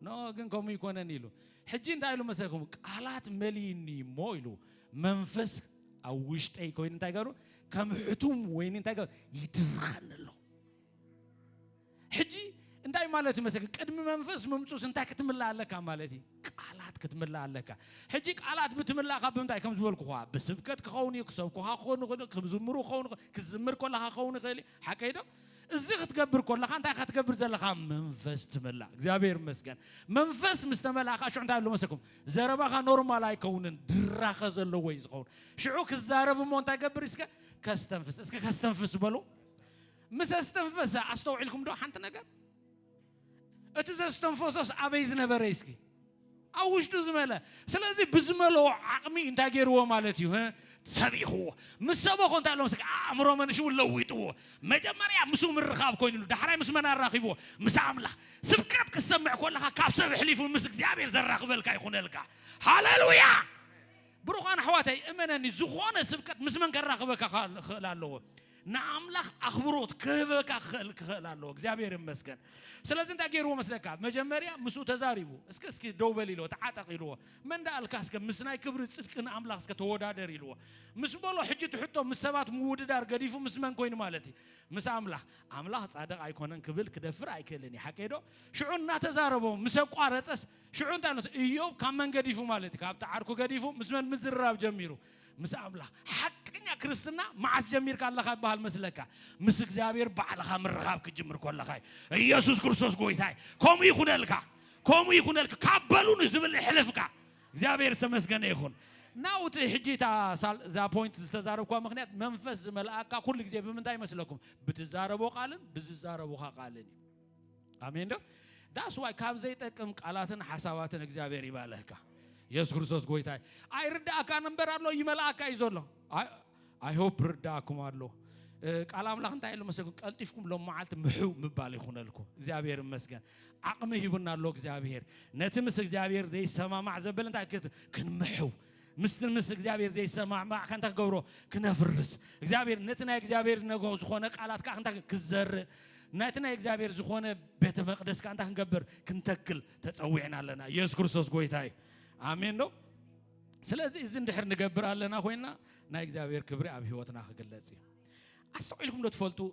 ኖ ግን ኮም ይኮነን ኢሉ ሕጂ እንታይ ኢሉ መሰኩም ቃላት መሊኒ ሞ ኢሉ መንፈስ አውሽጠይ ኮይን እንታይ ጋሩ ከም ሕቱም ወይን እንታይ ጋሩ ይድርኸንሎ ሕጂ እንታይ ማለት ይመስል ቅድም መንፈስ መምጹስ እንታይ ክትምላ አለካ ማለት ቃላት ክትምላ አለካ ሕጂ ቃላት ብትምላካ በምታይ ከም ዝበልኩ ኳ በስብከት ክኸውን ይክሰብኩ ኻኾን ክዝምሩ ኸውን ክዝምር ኮላኻ ኸውን ይኽእል ሓቀይዶ እዚ ክትገብር ኮላኻ እንታይ ክትገብር ዘለኻ መንፈስ ትምላ እግዚአብሔር ይመስገን መንፈስ ምስተመላኻ ሽዑ እንታይ ኣሎ መሰኩም ዘረባኻ ኖርማል አይከውንን ድራኸ ዘለዎ ይዝኸውን ሽዑ ክዛረብ ሞ እንታይ ገብር እስከ ከስተንፍስ በሉ ምስ አስተንፈሰ አስተውዕልኩም ዶ ሓንቲ ነገር እትዘስተንፈሰስ አበይ ዝነበረ እስኪ አውሽቱ ዝመለ ስለዚህ ብዝመሎ ዓቅሚ እንታይ ገይርዎ ማለት እዩ ሰቢኹ ምሰበኹ እንታይ ኣሎ መስክ አእምሮ መንሽው ለዊጥዎ መጀመርያ ምሱ ምርኻብ ኮይኑሉ ዳሕራይ ምስ መና ራኺቦ ምስ አምላኽ ስብከት ክሰምዕ ኮለኻ ካብ ሰብ ሕሊፉ ምስ እግዚአብሔር ዘራኽበልካ ይኹነልካ ሃሌሉያ ብሩኻን ኣሕዋተይ እመነኒ ዝኾነ ስብከት ምስ መን ከራኽበካ ክእል ኣለዎ ናአምላኽ አኽብሮት ክህበካ ክእል ኣለዎ እግዚአብሔር ይመስገን ስለዚህ እንታይ ገይርዎ መስለካ መጀመርያ ምሱ ተዛሪቡ እስኪ ደው በል ኢልዎ ተዓጠቕ ኢልዎ መንዳ አልካ እስከ ምስናይ ክብሪ ጽድቅን አምላኽ እስከ ተወዳደር ኢልዎ ምስ በሎ ሕጂ ትሕቶ ምስ ሰባት ምውድዳር ገዲፉ ምስ መን ኮይኑ ማለት ምስ አምላኽ ጻድቕ አይኮነን ክብል ክደፍር አይከልን ሓቀይዶ ሽዑና ተዛረቦ ምስ ቋረጸስ ሽዑ እንታይ ነው ኢዮብ ካብ መን ገዲፉ ማለት ካብ ተዓርኩ ገዲፉ ምስ መን ምዝራብ ጀሚሩ ምስ አምላኽ ሓቂ حقنا كريستنا مع الجمير قال لك بهالمسلكة مسك زابير بعلها من رغاب كجمر كل خاي يسوع كريستوس قويتاي كم يكون لك كابلون زبل حلفك زابير سمسكن يكون ناوت حجيتا ذا بوينت تزاربكوا مخنيات منفس ملائكة كل جزء بمن داي مسلكم بتزاربوا قالن بتزاربوا قالن آمين ده that's why كاب زيتكم قالاتن حساباتن እግዚአብሔር ይባለካ ኢየሱስ ክርስቶስ ጎይታይ አይርዳካ ነበር አለው ይመላካ ይዞሎ I hope ርዳኩም አለው ቃል አምላክ እንታይሉ መስገን ቀልጥፍኩም ለማዓልት ምሑ ምባል ይኹነልኩም እግዚአብሔር ይመስገን አቅም ይሁንናለው እግዚአብሔር ነትምስ እግዚአብሔር ዘይሰማማዕ ዘበል እንታይ ክንምሑ مس እግዚአብሔር ዘይሰማማዕ ካንተ ገብሮ ክነፍርስ እግዚአብሔር ነትና እግዚአብሔር ነገ ዝኾነ ቃላት ካንተ ክዘር ناتنا إخبار زخونة بيت مقدس كان تاخن قبر كنتكل تتصوعنا لنا يسوع كريستوس قويتاي آمين لو سلازي إذن دحر نقبر لنا خوينا نا إخبار كبر أبي هوتنا خجلتي أسألكم لو تفلتوا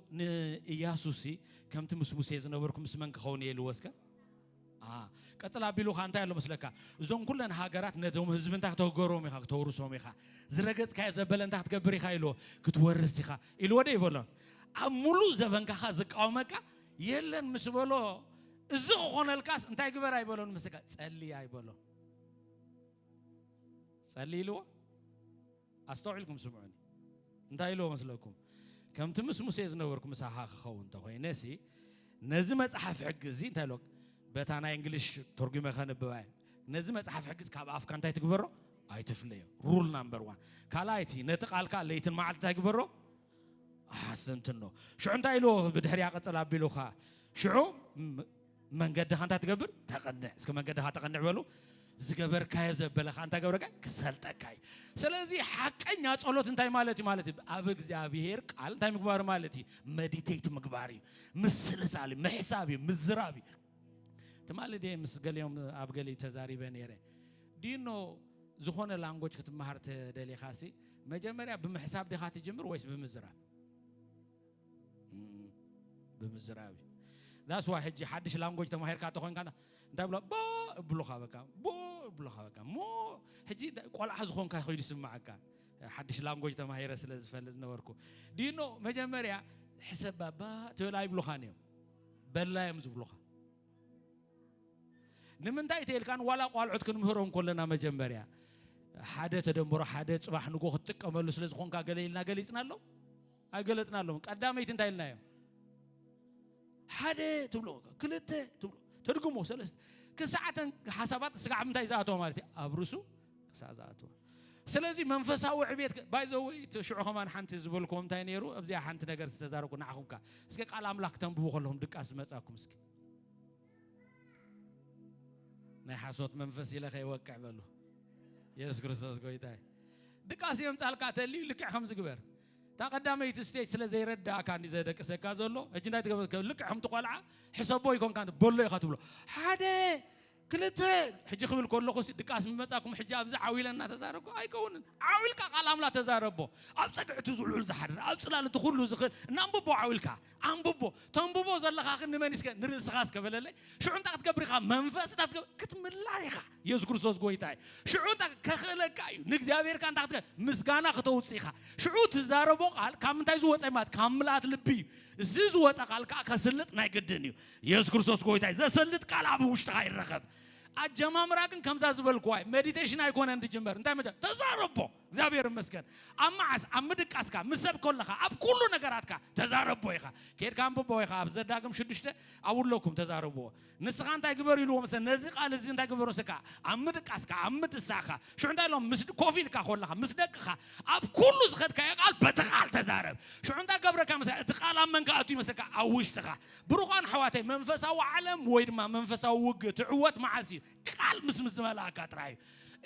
ياسوسي كم تمسموسي زنوركم سمن كخوني الوسكا كتلا بيلو خانتا يلو مسلكا زون كلن هاجرات ندوم هزبن تحت غورومي خا تورسومي خا زرغت كاي زبلن تحت قبري خايلو كتورسي خا الودا يبلون أمولو زبان كخا زقاومك يلن مسبلو زق خون الكاس انت يغبر ايبلون مسكا صلي ايبلو صلي له استوعلكم سمعوني انت يلو مسلكم كم تمسمو سيز نوركم مساحه خون تخوي نسي نزي مصحف حجزي انت يلو بتانا انجليش ترجمه خنبواي نزي مصحف حجز كاب افكان تاي تغبرو اي تفليو رول نمبر 1 كالايتي نتقالكا ليتن معلت تغبرو حسنتنو شو انت يلو بدحري قصلا بيلوخا شو من قد انت تقبر تقنع اسك من قد تقنع بلو زغبر كاي زبلخ انت غبرك كسلطكاي سلازي حقኛ ጸሎት እንታይ ማለት አብ እግዚአብሔር ቃል እንታይ ምግባር ማለት ሜዲቴት ምግባር ምስልሳሊ መሕሳቢ ምዝራቢ ተማለደ ምስገሊዮም አብገሊ ተዛሪ በነረ ዲኖ ዝኾነ ላንጎጅ ክትማሃር ተደሊኻሲ መጀመሪያ በመሕሳብ ዲኻ ትጀምር ወይስ በምዝራብ بمزرابي ذاس واحد جي حدش لانجوج تماهير كاتخون كان انت بلا بلوخا بكا مو حجي قول حزخون كاي خويد يسمعك حدش لانجوج تماهير سلاز فلز نوركو دينو مجمريا حسب بابا تولاي بلوخانيو بلا يمز بلوخا نمنتاي تيل كان ولا قال عد كنمهرهم كلنا مجمريا حدا تدمر حدا صباح نغو تقملو سلاز خون كا غليلنا غليصنالو اغلصنالو قداميت انت يلنايو حدا تبلو كلته تبلو ترجمو سلست كساعه حسابات سقع متى يزاتو مالتي ابرسو سازاتو سلازي منفساو عبيت بايزوي تشعو كمان حنت زبلكم تاي نيرو ابزي حنت ነገር ስተዛርኩ ናኹምካ እስኪ ቃል አምላክ ተንብቡ ከለሁም ድቃስ መጻኩም እስኪ ናይ ሓሶት መንፈስ ኢለኸ ይወቅዕ በሉ ኢየሱስ ክርስቶስ ጎይታይ ድቃስ የምጻልካ ተሊ ልክዕ ከም ዝግበር تقدمي تستيج سلازي رد كان يزدك سكازولو اجندا تقبل لك حمت قلعه حسبو يكون كان بولو يخاتبلو حدا كلته حجي خبل كله خو دقاس ممصاكم حجاب زعاويلنا تزاربو ايكون عاويلك قال املا تزاربو ابصدعت زلول زحر ابصلال تخلو زخل نامبو عاويلك انبو تنبو زلخا خن منسك نرسخاس كبلله شو انت تقبرخا منفس كتملايخا يسوع كريستوس غويتاي شو انت كخلقايو نغزابير كان تاخت مسغانا ختوصيخا شو تزاربو قال كامنتاي زوصاي مات كاملات لبي زو وصا قال كسلط ناي قدنيو يسوع كريستوس غويتاي زسلط قال ابو وشتا يرخب አጀማምራቅን ከምዛ ዝበልኳይ ሜዲቴሽን አይኮነ እንድጀምር እንታይ መጣ ተዛረቦ እግዚአብሔር ይመስገን አማስ አምድቃስካ ምሰብ ኮለኻ አብ ኩሉ ነገራትካ ተዛረቦ ይኻ ከድካ አንብቦ ይኻ አብ ዘዳግም 6 አውሎኩም ተዛረቦ ንስኻ እንታይ ግበር ይልዎ መሰ ነዚ ቃል እዚ እንታይ ግበሮ ሰካ አምድቃስካ አምድሳኻ ሹ እንታይ ሎም ምስ ኮፊልካ ኮለኻ ምስ ደቅኻ አብ ኩሉ ዝኸድካ ቃል በተቃል ተዛረብ ሹ እንታይ ገብረካ መሰ እትቃል አመንካ አቱ ይመስለካ አውሽትኻ ብሩኻን حواتي መንፈሳዊ ዓለም ወይ ድማ መንፈሳዊ ውግ ትዕወት ማዓሲ قال مسمز ملاك أتراي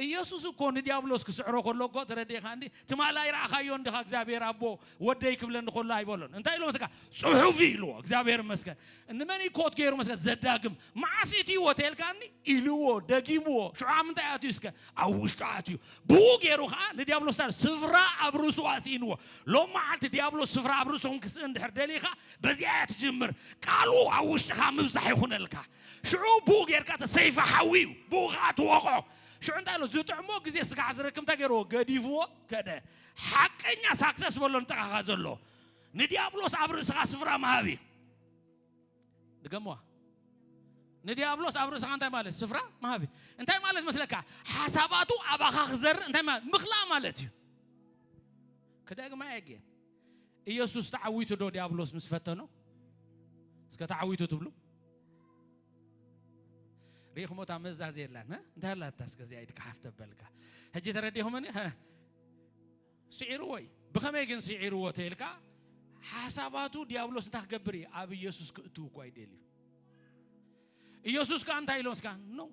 ኢየሱስ እኮ ዲያብሎስ ክስዕሮ ከሎ እኮ ተረዲኻ እንዲ ትማላይ ራኻዮ እንዲኻ እግዚአብሔር አቦ ወደይ ክብለን ኮላ አይቦሎን እንታይ ኢሎ መስካ ጽሑፍ ኢሎ እግዚአብሔር መስከን እንመን ይኮት ገይሩ መስከን ዘዳግም ማዓሲቲ ሆቴል ካኒ ኢልዎ ደጊምዎ ሹዓም እንታይ አትይስከ አውሽጣቱ ቡ ገይሩ ኻ ለዲያብሎስ ታር ስፍራ አብሩሱ አሲንዎ ሎማዓልት ዲያብሎስ ስፍራ አብሩሱን ክስ እንድሕር ደሊኻ በዚያት ጅምር ቃሉ አውሽኻ ምብዛሕ ይኹነልካ ሽዑ ቡ ገይርካ ተሰይፈ ሓዊው ቡኻት ወቆ شو أنت قالوا زوتعمو جزء سكع زركم تجرو قديفو كده حقنا ساكسس بقولون تغازلو نديابلوس عبر سكع سفرة ما هبي دقموا نديابلوس عبر سكع أنت مالك سفرة ما هبي أنت مالك مثلك حساباتو أبا خزر أنت مال مخلا مالتي كده يا جماعة يجي يسوع تعويته دو ديابلوس مسفتنو سكع تعويته تبلو ريخ موت عم زازي لنا ده لا تاسك زي عيدك حفت بالك هجي ترديهم أنا ها سعيروي بخم يجن سعيروه تلك حساباتو ديابلوس انت خبري ابي يسوع كتو كوي ديلي يسوع كان تايلونس كان نو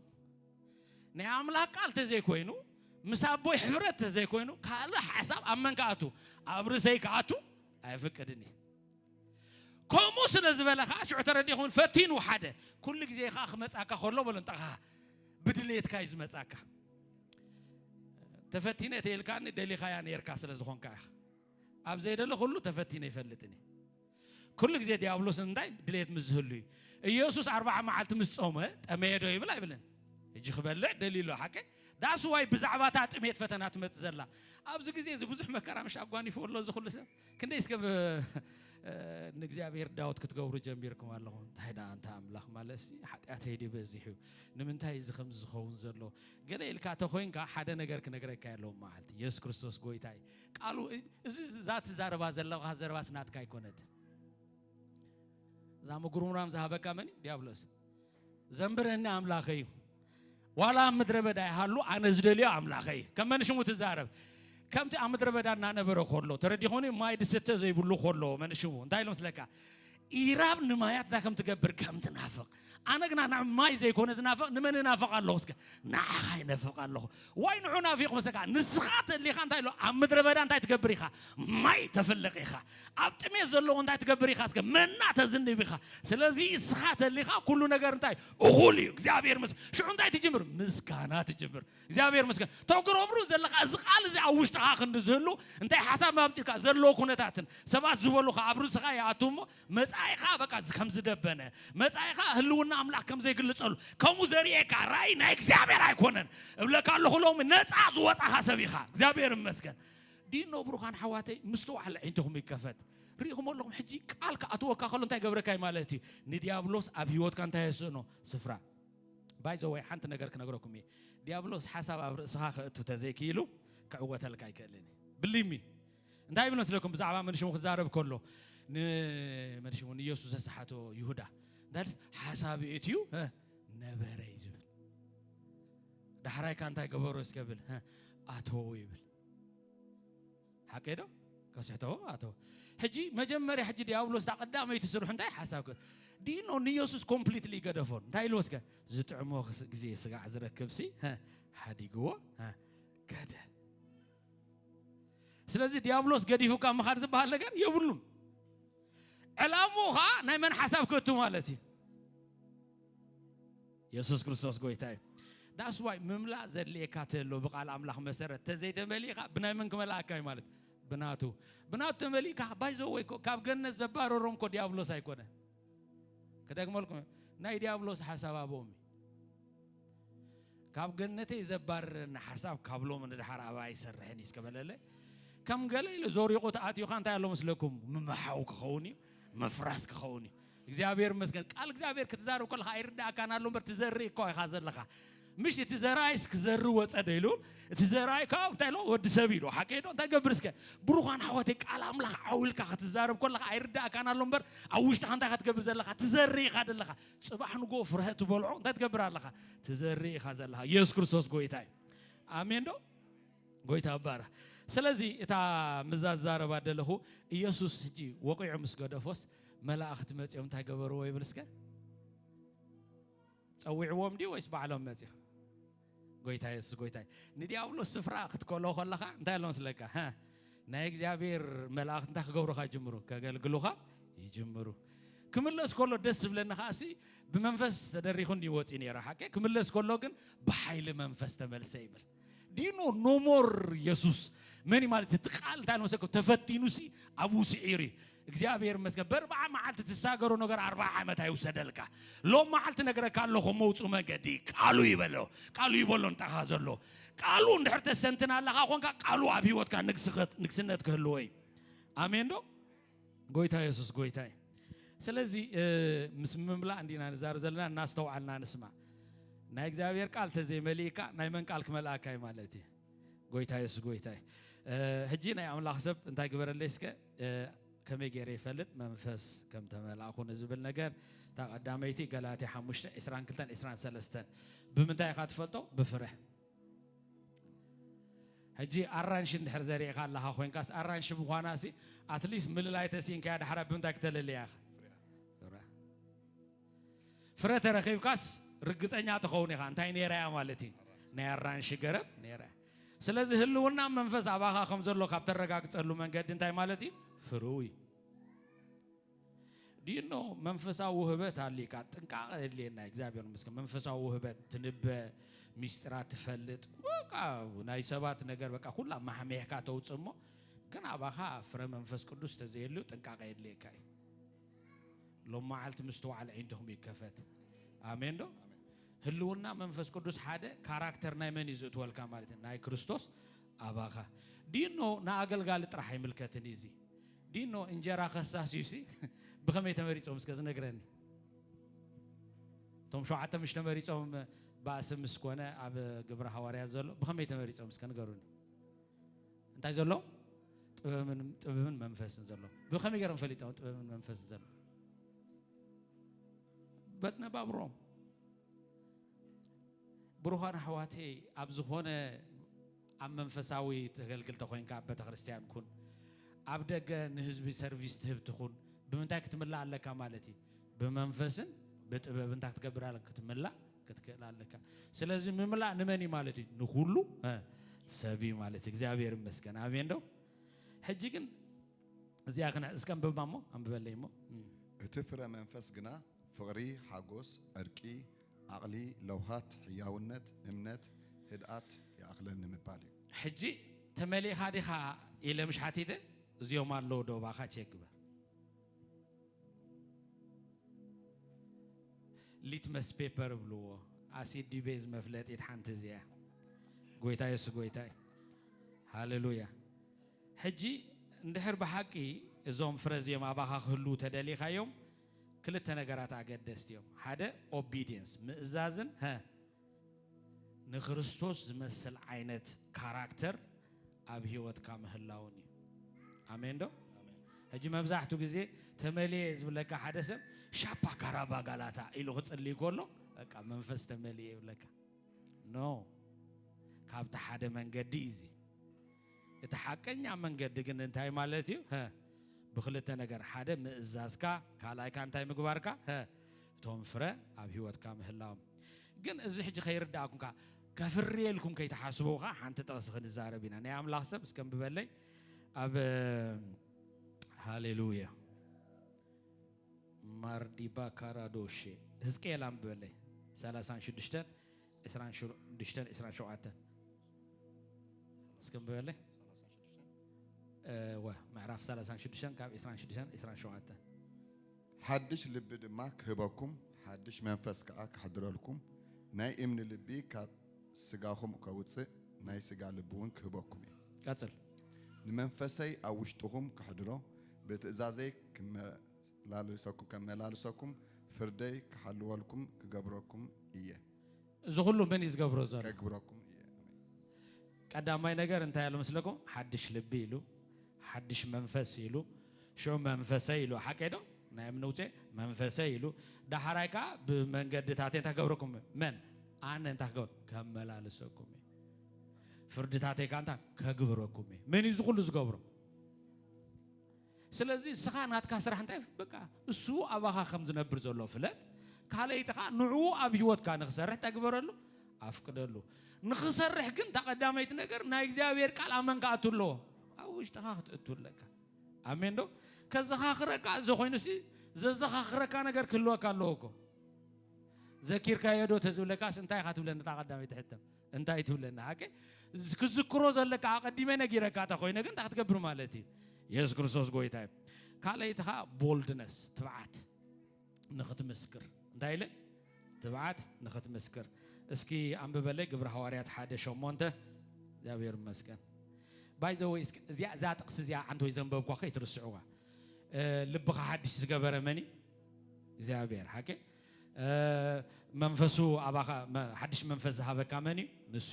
نعملك قال تزي كوينو مسابو حبرت تزي كوينو قال حساب امن كاتو ابرسي كاتو افكدني كوموس نزبلها شو ترديهم فتين وحده كل جزء خاخ مصاكا خلو بلنطها بدليت كايز مصاكا تفتينه تيلكان دلي خيان يركا سلازخون كا اب زيدله كله تفتينه يفلتني كل جزء ديابلوس انتاي دليت مزهلي يسوع 4 معلت مصومه تميدو يبل ايبلن يجي خبلع دليلو حكي داس واي بزعباتا طميت فتنات متزلا ابز جزء بزح مكرا مش اغواني فولو زخلص كندي اسكب نجزابير داوت كتغورو جنبيركم الله تحدا انت املاح مالسي حدات هيدي بزيحو نمنتاي زخم زخون زلو غدا يلكا تخوينكا حدا نغير كنغرك يالو مالتي يسوع كريستوس غويتاي قالو ذات زاربا زلو هزرباس ناتكاي كونت زامو غرومرام زابكا مني ديابلوس زنبرنا املاخي ولا مدربدا يحلو انزدليو املاخي كمن شمو تزارب كم تأمدر بدرنا نبرو خلو ترى دي هوني ما يدسته زي بلو خلو من شو دايلون سلكا إيراب نمايات ذا كم تكبر كم تنافق أنا قلنا نعم ما يزي يكون نافق نمن نافق الله سك نعخي نافق الله وين عنافق مسكا نسخات اللي خان تايلو أمدر بدرنا تاي تكبري خا ما يتفلق خا أبتميز الله تاي تكبري خا سك من ناتزني بخا سلازي سخات اللي خا كله نجار تاي أقولي زابير مس شو عندي تجمر مسكانات تجمر زابير مسكان توقر عمره زلق أزقال زي عوشت آخر نزلوا أنت حسب ما بتلك زلوا كونتاتن سبعة زبالو خا أبرز خا يا توم متأي خا بقى خمس دبنا متأي خا هلونا أملاك كم زي كل تصل كم زريعة كراي نايك زابير هيكونن ولا كان له خلهم نت عزوات حسبي خا زابير مسكان دينو بروخان حواتي مستوى على عندهم يكفت ريهم لهم حجي قال كأتوقع خلون تاي قبرك أي مالتي نديابلوس أبيوت كان تهسنو سفرة بايزو وي حنت نجار كنجاركم إيه ديابلوس حسب أبرصها تتزكيلو كعوة الكاي كلني بليمي انت هاي بنسلكم بزعبا من شو خزارب كله من شو يسوع سحته يهودا دارس حساب إتيو نبرة يزبل دحراي كان تاي قبروس قبل أتوه يبل حكيدو كسحته أتوه حجي مجمري حجي ديابلوس تقدم يتسرح انت حساب دينو نيوسوس كومبليتلي قدفون تاي لوسك زتعمو زي سقع زركبسي حدي جوا كده سلازي ديابلوس قديفو كان مخارز بهاللقان يبلون علاموها نايمن حساب كتو مالتي يسوع كريستوس قويتاي داس واي مملا زلي كاتلو بقال املاح مسرت تزيت مليخا بنايمن كملاكاي مالت بناتو مليكا بايزو وي كاب جنة زبارو رومكو ديابلوس ايكونه كداك مالكم ناي ديابلوس حساب ابومي كاب جنة زبار حساب كابلو من الحر اباي سرحني اسكبلله كم قال لي زوري قط آتيو خان تعالوا مسلكم ممحوك خوني مفراسك خوني إخزابير مسكن قال إخزابير كتزارو كل خير دا كان لهم برتزري كوي خازر لخا مش تزرايس كزرو وتصديلون تزراي كاو تايلو ود سبيلو حكيتو تقبرسك بروخان حواتك على املاح عولك كتزارو كل خير دا كان لهم بر اوشت خان تا كتقبز لخا تزري خاد لخا صباح نغو فرهت بولعو تتقبر لخا تزري خازر لخا يسوع كريستوس غويتاي امين دو غويتا بارا سلازي إتا مزازار بعدله يسوع هجي وقع مسجدفوس ملاأخت متيم تاجبروا ويبرسكه تسويعهم دي ويس بعلم متيه قويتاي يسوع قويتاي ندي أولو السفرة أخت كله خلها أنت لون سلكه ها نايك جابير ملاأخت تاجبروا خاجمرو كقال قلوها يجمرو كملس كله دس بلنا خاسي بمنفس تدريخون دي وات إني راح كملس كله جن بحيل منفس تمل سيبل ዲኖ ኖሞር ኢየሱስ ምን ማለት ትቃል እንታይ ነው ሰከው ተፈቲኑሲ አቡ ሲዒሪ እግዚአብሔር መስገን በርባ መዓልት ተሳገሩ ነገር 40 ዓመት አይወሰደልካ ሎም መዓልት ነገር ካለኹ መውጹ መንገዲ ቃሉ ይበለው ቃሉ ይበሎን ተኻዘሎ ቃሉ እንድሕር ተሰንትና ኣለኻ ኮንካ ቃሉ ኣብ ህይወትካ ንግስነት ክህሉ ወይ አሜን ዶ ጎይታ ኢየሱስ ጎይታይ ስለዚህ ምስምምላ እንዲና ነዛር ዘለና እናስተውዓልና ንስማ ናይ እግዚአብሔር ቃል ተዘይ መሊካ ናይ መን ቃል ከመላካይ ማለት ጎይታ ኢየሱስ ጎይታይ ሕጂ ናይ አምላኽ ሰብ እንታይ ግበረለይ እስከ ከመይ ገይረ ይፈልጥ መንፈስ ከም ተመላእኹ ንዝብል ነገር ተቀዳመይቲ ገላትያ 5:22-23 ብምንታይ ኢኻ ትፈልጦ ብፍረ ሕጂ ኣራንሺ እንድሕር ዘሪእኻ ኣለኻ ኮይንካስ ኣራንሺ ምዃናሲ ኣትሊስት ምልላይ ተሲንካ ድሓራ ብምንታይ ክትለልያ ፍረ ተረኺብካስ ርግፀኛ ትኸውን ኢኻ እንታይ ነይራያ ማለት እዩ ናይ ኣራንሺ ገረብ ነይራያ ስለዚህ ህልውና መንፈስ አባኻ ከም ዘሎ ካብ ተረጋግጸሉ መንገድ እንታይ ማለት እዩ ፍሩይ ዲኖ መንፈሳዊ ውህበት አለካ ጥንቃቄ የለና እግዚአብሔር ይመስገን መንፈሳዊ ውህበት ትንበ ሚስጥራት ትፈልጥ በቃ ናይ ሰባት ነገር በቃ ሁላ ማህመህካ ተውጽሞ ግን አባኻ ፍረ መንፈስ ቅዱስ ተዘይሉ ጥንቃቄ የለካ ለማዓልት ምስተዋዕል ዒንድኹም ይከፈት አሜን ዶ ህልውና መንፈስ ቅዱስ ሓደ ካራክተር ናይ መን ይዘት ወልካ ማለት ናይ ክርስቶስ አባኻ ዲኖ ናአገልጋል ጥራህ ይምልከትን ይዚ ዲኖ እንጀራ ከሳሲሲ بخمي تمريصهم اسكاز نغرني توم شو حتى مش تمريصهم باسم مسكونه اب ግብረ ሐዋርያ ዘሎ بخمي تمريصهم اسكا نغروني እንታይ ዘሎ ጥበብን መንፈስን ዘሎ بخمي ገረም ፈሊጣው ጥበብን መንፈስ ዘሎ በትነባብሮም ብሩሃን ሐዋቴ ኣብ ዝኾነ ኣብ መንፈሳዊ ተገልግል ተኾይንካ ቤተ ክርስቲያን ኩን ኣብ ደገ ንህዝቢ ሰርቪስ ትህብ ትኹን بمنتاك تملا عليك مالتي بمنفسن بتبب انت تكبر عليك تملا كتكل عليك سلازم مملا نمني مالتي نخلو سبي مالتي እግዚአብሔር ይመስገን አሜን ነው ሕጂግን እዚያ ከና እስከም በማሞ አንበበለይሞ እትፍረ መንፈስ ግና ፍቅሪ ሓጎስ እርቂ አቅሊ ለውሃት ሕያውነት እምነት ህድአት ያእክለን ምባል ሕጂ ተመሊ ኻዲኻ ኢለምሽ ሓቲተ እዚዮም አለው ዶባኻ ቼክበ ሊትመስ ፔፐር ብሎ አሲድ ዲቤዝ መፍለጥ ይትሓንት እዚያ ጎይታ ኢየሱስ ጎይታይ ሃሌሉያ ሕጂ እንድሕር በሐቂ እዞም ፍረዚዮም አባኻ ክህሉ ተደሊኻዮም ክልተ ነገራት አገደስትዮም ሓደ ኦቢዲየንስ ምእዛዝን ንክርስቶስ ዝመስል ዓይነት ካራክተር ኣብ ህይወትካ ምህላውን እዩ አሜን ዶ ሕጂ መብዛሕቱ ጊዜ ተመልየ ዝብለካ ሓደ ሰብ ሻፓ ካራባ ጋላታ ኢሉ ክጽልይ ከሎ በቃ መንፈስ ተመልየ ይብለካ ኖ ካብታ ሓደ መንገዲ እዚ እቲ ሓቀኛ መንገዲ ግን እንታይ ማለት እዩ ብክልተ ነገር ሓደ ምእዛዝካ ካልኣይካ እንታይ ምግባርካ እቶም ፍረ ኣብ ህይወትካ ምህላው ግን እዚ ሕጂ ከይርዳእኩምካ ከፍርየልኩም ከይተሓስቡኻ ሓንቲ ጠቕሲ ክንዛረብ ኢና ናይ ኣምላኽ ሰብ እስከም ብበለይ ኣብ ሃሌሉያ ማርዲባ ካራዶሼ ሕዝቅኤል አንብበለይ 36:26-27 እስከም ብበለይ معرف 36 ካብ 26-27 ሓድሽ ልቢ ድማ ክህበኩም ሓድሽ መንፈስ ከዓ ክሕድረልኩም ናይ እምኒ ልቢ ካብ ስጋኹም ከውፅእ ናይ ስጋ ልቢ እውን ክህበኩም እዩ ቀጽል ንመንፈሰይ ኣብ ውሽጥኹም ክሕድሮ በትእዛዘይ ከመላልሰኩም ፍርደይ ክሓልወልኩም ክገብረኩም እየ እዚ ሁሉ ምን ይዝገብሮ ዘሎ ክገብረኩም እየ ቀዳማይ ነገር እንታይ ያለው መስለኩም ሓድሽ ልቢ ኢሉ ሓድሽ መንፈስ ኢሉ شو منفسه إلو حكيدو نعم نوتي منفسه إلو ده حركة بمنجد تاتين تكبركم من أنا تكبر كمل على سكومي فرد تاتي كانتا كبركم من يزقول زقبرم سلزي سخان هات كسر حنتف بكا السو أباها خمس نبرز الله فلات كهلا يتقع نعو أبيوت كان خسر تكبر له أفكر له نخسر حكن تقدم يتنكر نايزاوير كلامن كاتولو أوش تخاخت أتولك أمين دو كذا خاخرة كذا خوينسي زخاخرة كان أجر كله كالوكو ذكير كايدو تزولكاس انتي خاتبلنا تقدم يتحتم انتي تبلنا هكي كذكرو زلك قديمه نغيرك تاخوينا كن تخبر مالتي يسوع كريستوس غويتاي ካለይተኻ ቦልድነስ ትብዓት ንኽትመስክር እንታይ ኢለ ትብዓት ንኽትመስክር እስኪ አንብበለይ ግብረ ሐዋርያት 1:8 እግዚአብሔር ይመስገን ባይ ዘ ወይ እዚያ ዛጥቅስ እዚያ አንተ ወይ ዘንበብኳ ከይትርስዑዋ ልብኻ ሐዲስ ዝገበረ መኒ እግዚአብሔር ሐቂ መንፈሱ አባኻ ሐዲስ መንፈስ ዝሃበካ መኒ ንሱ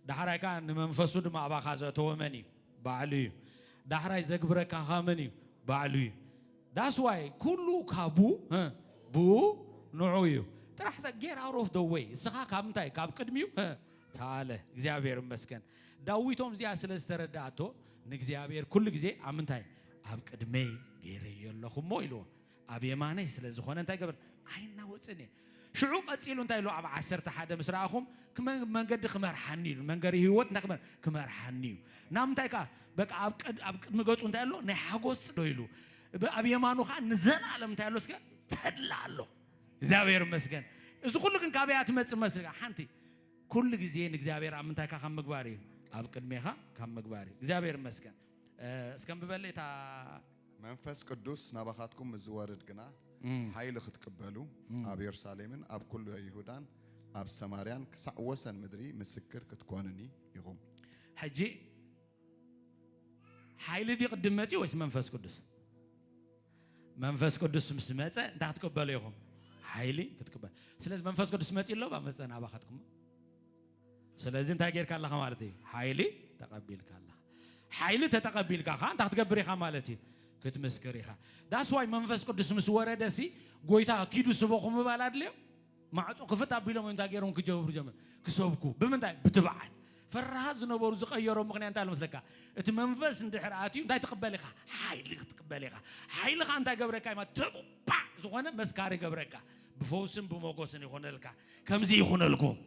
ዳሕራይካ ንመንፈሱ ድማ አባኻ ዘተወ መኒ ባዕሉ ዳሕራይ ዘግብረካ ኻመኒ ባዕሉ that's why ኩሉ ካቡ ቡ ንዑዩ ጥራሕ get out of the way እስኻ ካብንታይ ካብ ቅድሚው ታለ እግዚአብሔር ይመስገን ዳዊቶም እዚያ ስለስተረዳቶ ንእግዚአብሔር ኩሉ ጊዜ አምንታይ አብ ቅድመይ ገይረ የለኹሞ ኢልዎ አብ የማነይ ስለዝኾነ እንታይ ገበር አይናወጽኒ ሽዑ ቀጺሉ እንታይ ኢሉ አብ 11 ምስራኹም መንገዲ ክመርሐኒ ኢሉ መንገዲ ህይወት ንክመር ክመርሐኒ ናምንታይ ካ በቃ አብ ቅድሚ ገጹ እንታይ ኢሉ ናይ ሓጎስ ዶ ኢሉ አብ የማኑ ካ ንዘላለም እንታይ ኢሉ እስከ ተድላሎ እግዚአብሔር ይመስገን እዚ ኩሉ ግን ካብያት መጽ መስጋ ሓንቲ ኩሉ ጊዜ ንእግዚአብሔር አምንታይ ካ ከም ምግባር እዩ አብ ቅድሜኻ ከም ምግባር እግዚአብሔር ይመስገን እስከም በበለታ መንፈስ ቅዱስ ናባኻትኩም ዝወርድ ግና ኃይል ክትቀበሉ አብ ኢየሩሳሌምን አብ ኩሉ ይሁዳን አብ ሰማርያን ክሳዕ ወሰን ምድሪ ምስክር ክትኮንኒ ይኹም ሕጂ ኃይል ዲ ቅድም መጪ ወይስ መንፈስ ቅዱስ መንፈስ ቅዱስ ምስ መጸ እንታይ ክትቀበሉ ይኹም ኃይል ክትቀበል ስለዚህ መንፈስ ቅዱስ መጪ ሎ ባመጸና አባኻትኩም ስለዚህ እንታይ ጌርካ አለኻ ማለት እዩ ኃይል ተቀበልካ አለኻ ኃይል ተተቀበልካ አንተ ክትገብር ኢኻ ማለት እዩ ክትመስክር ኢኻ that's why መንፈስ ቅዱስ ምስ ወረደሲ ጎይታ ኪዱ ስበኹም ባላድልዮ ማዕጾ ክፍት አቢሎም እንታይ ጌሮም ክጀብሩ ጀመር ክሰብኩ ብምንታይ ብትብዓት ፍርሃት ዝነበሩ ዝቀየሮ ምክንያት እንታይ መስለካ እቲ መንፈስ እንድሕር አትዩ እንታይ ተቀበል ኢኻ ኃይል ክትቀበል ኢኻ ኃይልኻ እንታይ ገብረካ ኢማ ተቡባ ዝኾነ መስካሪ ገብረካ ብፈውስን ብሞጎስን ይኾነልካ ከምዚ ይኹነልኩም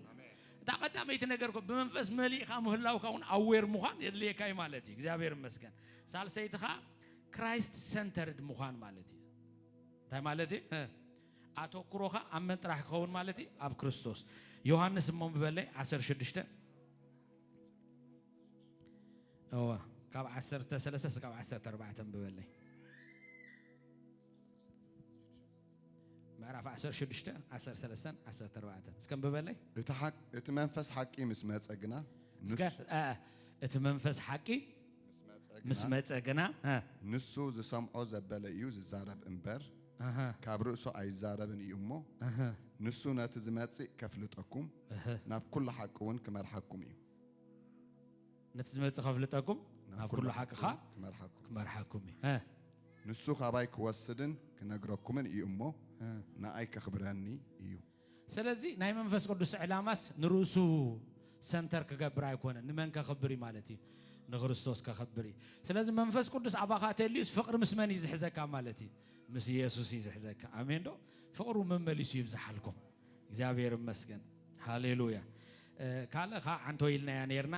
ታቀዳመይት ነገርኮ በመንፈስ መልኢኻ ምህላውካውን አዌር ሙኻን የድልየካይ ማለት እዩ እግዚአብሔር ይመስገን ሳልሰይትኻ ክራይስት ሰንተርድ ሙኻን ማለት እዩ እንታይ ማለት እዩ አተኩሮኻ ኣብ መንጥራሕ ክኸውን ማለት እዩ ኣብ ክርስቶስ ዮሐንስ እሞ በበለይ 16 ካብ 13 እስካብ 14 በበለይ ምዕራፍ 16 13 14 እስከም በበለይ እቲ መንፈስ ሐቂ ምስ መጸግና እቲ መንፈስ ሐቂ ምስ መጸግና ንሱ ዝሰምዖ ዘበለ እዩ ዝዛረብ እምበር ካብ ርእሱ ኣይዛረብን እዩ እሞ ንሱ ነቲ ዝመጽእ ከፍልጠኩም ናብ ኩሉ ሐቂ እውን ክመርሐኩም እዩ ነቲ ዝመጽእ ከፍልጠኩም ናብ ኩሉ ሐቂኻ ክመርሐኩም እዩ ንሱ ካባይ ክወስድን ክነግረኩምን እዩ እሞ ንኣይ ከኽብረኒ እዩ ስለዚህ ናይ መንፈስ ቅዱስ ዕላማስ ንርእሱ ሰንተር ክገብር ኣይኮነን ንመን ከኽብር ማለት እዩ ንክርስቶስ ከኽብር እዩ ስለዚህ መንፈስ ቅዱስ አባኻ ተልዩስ ፍቅሪ ምስ መን ይዝሕዘካ ማለት እዩ ምስ ኢየሱስ ይዝሕዘካ አሜን ዶ ፍቅሩ መመሊሱ ይብዛሓልኩም እግዚአብሔር ይመስገን ሃሌሉያ ካለኻ አንተ ኢልና ያኔርና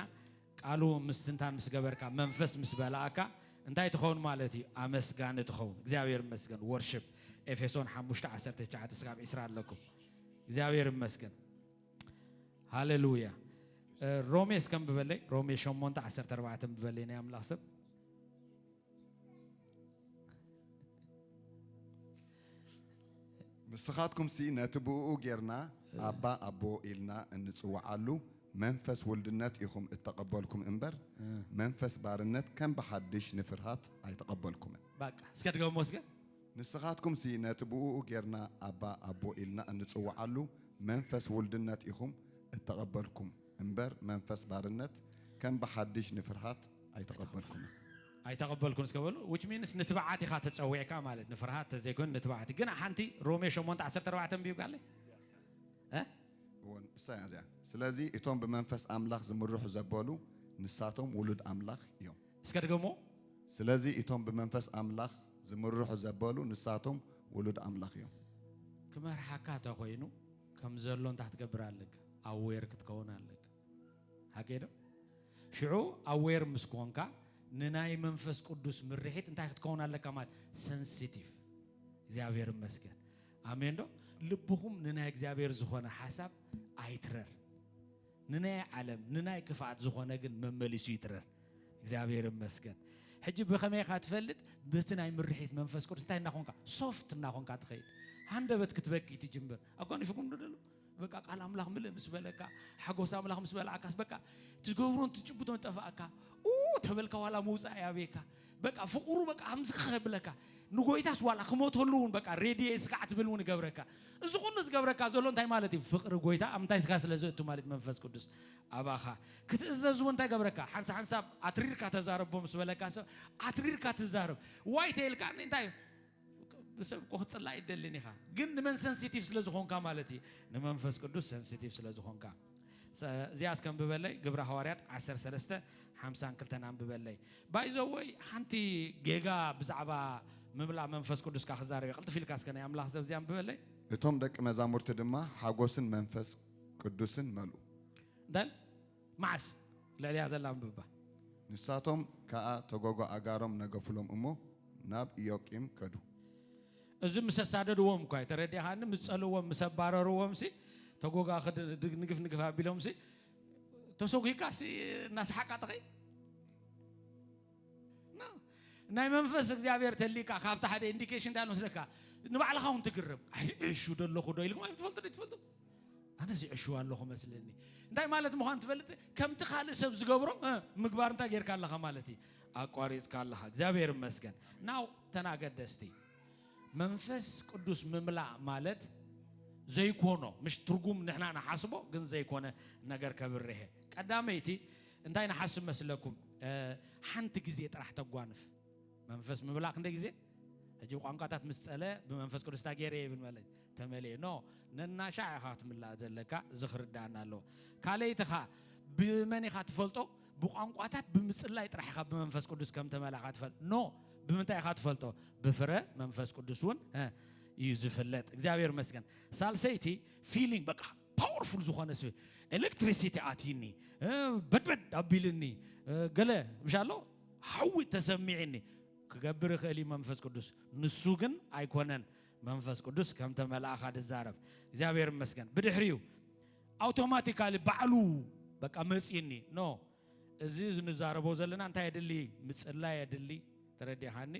ቃሉ ምስትንታን ምስ ገበርካ መንፈስ ምስ በላአካ እንታይ ትኸውን ማለት እዩ አመስጋን ትኸውን እግዚአብሔር ይመስገን ወርሺፕ ኤፌሶን 5:19-20 ኣለኩም እግዚአብሔር ይመስገን ሃሌሉያ ሮሜ እስከም በበለይ ሮሜ 8:14 በበለይ ነው አምላክ ሰብ ንስኻትኩም ሲ ነትብኡ ጌርና አባ አቦ ኢልና እንጽዋዓሉ መንፈስ ወልድነት ኢኹም እተቀበልኩም እንበር መንፈስ ባርነት ከም በሐድሽ ንፍርሃት አይተቀበልኩም በቃ እስከ ድገሞ እስከ ንስኻትኩም ሲ ነትብኡ ጌርና አባ አቦ ኢልና እንጽዋዓሉ መንፈስ ወልድነት ኢኹም እተቀበልኩም እንበር መንፈስ ባርነት ከም በሐድሽ ንፍርሃት አይተቀበልኩም እስከበሉ which means ንትባዓት ኢኻ ተጸውዕካ ማለት ንፍርሃት ተዘይኮን ንትባዓት ግን ሓንቲ ሮሜ 8:14 ቢብጋለ ሳያዚያ ስለዚህ እቶም በመንፈስ አምላክ ዝምርሑ ዘበሉ ንሳቶም ውሉድ አምላክ እዮም እስከ ድገሞ ስለዚህ እቶም በመንፈስ አምላክ ዝምርሑ ዘበሉ ንሳቶም ውሉድ አምላክ እዮም ክመርሓካ ተኾይኑ ከም ዘሎ እንታይ ትገብር ኣለካ አዌር ክትከውን ኣለካ ሃገዶ ሽዑ አዌር ምስኮንካ ንናይ መንፈስ ቅዱስ ምርሒት እንታይ ክትከውን ኣለካ ማለት ሴንሲቲቭ እግዚአብሔር ይመስገን አሜን ዶ ልብኹም ንናይ እግዚአብሔር ዝኾነ ሐሳብ አይትረር ንናይ ዓለም ንናይ ክፋት ዝኾነ ግን መመሊሱ ይትረር እግዚአብሔር ይመስገን ሕጂ በከመይ ካትፈልጥ በትናይ ምርሒት መንፈስ ቅዱስ እንታይ እናኾንካ ሶፍት እናኾንካ ትኸይድ ሃንደበት ክትበኪ ትጅምር አጓኒፍኩም ደደሉ በቃ ቃል አምላክ ምለ ምስበለካ ሓጎስ አምላክ ምስበላካስ በቃ ትገብሩን ትጭብቶን ጠፋካ ተበልካ ዋላ መውፃ ያቤካ በቃ ፍቁሩ በቃ አምዝ ከብለካ ንጎይታስ ዋላ ከሞተሉን በቃ ሬዲየስ ካት ብሉን ገብረካ እዚ ሁሉ ዝገብረካ ዘሎ እንታይ ማለት እዩ ፍቅሪ ጎይታ አምታይ ስካ ስለዘእቱ ማለት መንፈስ ቅዱስ አባኻ ክትእዘዙ እንታይ ገብረካ ሓንሳብ አትሪርካ ተዛረቦ ምስበለካ ሰብ አትሪርካ ተዛረብ ዋይ ተልካ እንታይ በሰብ ቆጽላ አይደልኒኻ ግን ምን ሴንሲቲቭ ስለዝኾንካ ማለት እዩ ንመንፈስ ቅዱስ ሴንሲቲቭ ስለዝኾንካ ዚያስ ከም በበላይ ግብረ ሐዋርያት 13:52 አንብበላይ ባይዘወይ ሓንቲ ጌጋ ብዛዕባ ምብላ መንፈስ ቅዱስ ካኽዛረብ ይቅልጥፊልካስ ከነ አምላክ ሰብ ዚያም በበላይ እቶም ደቂ መዛሙርት ድማ ሓጎስን መንፈስ ቅዱስን መሉ ደን ማዕስ ለሊያ ዘላም በባ ንሳቶም ከአ ተጎጎ አጋሮም ነገፍሎም እሞ ናብ ኢዮቂም ከዱ እዚ መሰሳደድዎም እኮ ተረዲሃን ምጸልዎም መሰባረሩዎም ሲ ተጎጋ خد ንግፍ አቢሎም ሲ ተሶጊካሲ ናስሐቃ ተኸ ናይ መንፈስ እግዚአብሔር ተሊካ ካብታ ሓደ ኢንዲኬሽን ዳል መስለካ ንባዕልኻውን ትግርም እሹ ደለኹ ዶ ኢልኩም አይትፈልጡ አነ ሲዕሹ አለኹ መስለኒ እንታይ ማለት ምዃን ትፈልጥ ከምቲ ካልእ ሰብ ዝገብሮ ምግባር እንታይ ጌርካ ኣለኻ ማለት እዩ አቋሪጽካ ኣለኻ እግዚአብሔር ይመስገን ናው ተናገደስቲ መንፈስ ቅዱስ ምምላ ማለት ዘይኮኖ مش ትርጉም ንሕና ናሐስቦ ግን ዘይኮነ ነገር ከብርህ ቀዳመይቲ እንታይ ናሐስብ መስለኩም ሓንቲ ግዜ ጥራሕ ተጓንፍ መንፈስ ምብላክ እንደ ግዜ እጂ ቋንቋታት ምስጸለ በመንፈስ ቅዱስ ታገሬ ይብል ማለት ተመለ ኖ ነናሻ ያኻት ምላ ዘለካ ዝኽርዳና ኣሎ ካለይትኻ ብመኒኻ ትፈልጦ በቋንቋታት ብምጽላይ ጥራሕ ይኻ በመንፈስ ቅዱስ ከም ተመላኻ ትፈልጥ ኖ ብምንታይ ይኻ ትፈልጦ በፍረ መንፈስ ቅዱስውን ይዝፈለጥ እግዚአብሔር መስገን ሳልሰይቲ ፊሊንግ በቃ ፓወርፉል ዝኾነ ስ ኤሌክትሪሲቲ አቲኒ በድበድ አቢልኒ ገለ ምሻሎ ሐዊ ተሰሚዕኒ ክገብር ኸሊ መንፈስ ቅዱስ ንሱ ግን አይኮነን መንፈስ ቅዱስ ከም ተመላእኻ ድዛረብ እግዚአብሔር መስገን ብድሕሪው አውቶማቲካሊ ባዕሉ በቃ መጽይኒ ኖ እዚ ዝንዛረቦ ዘለና እንታይ ይደሊ ምጽላይ ይደሊ ተረዲሃኒ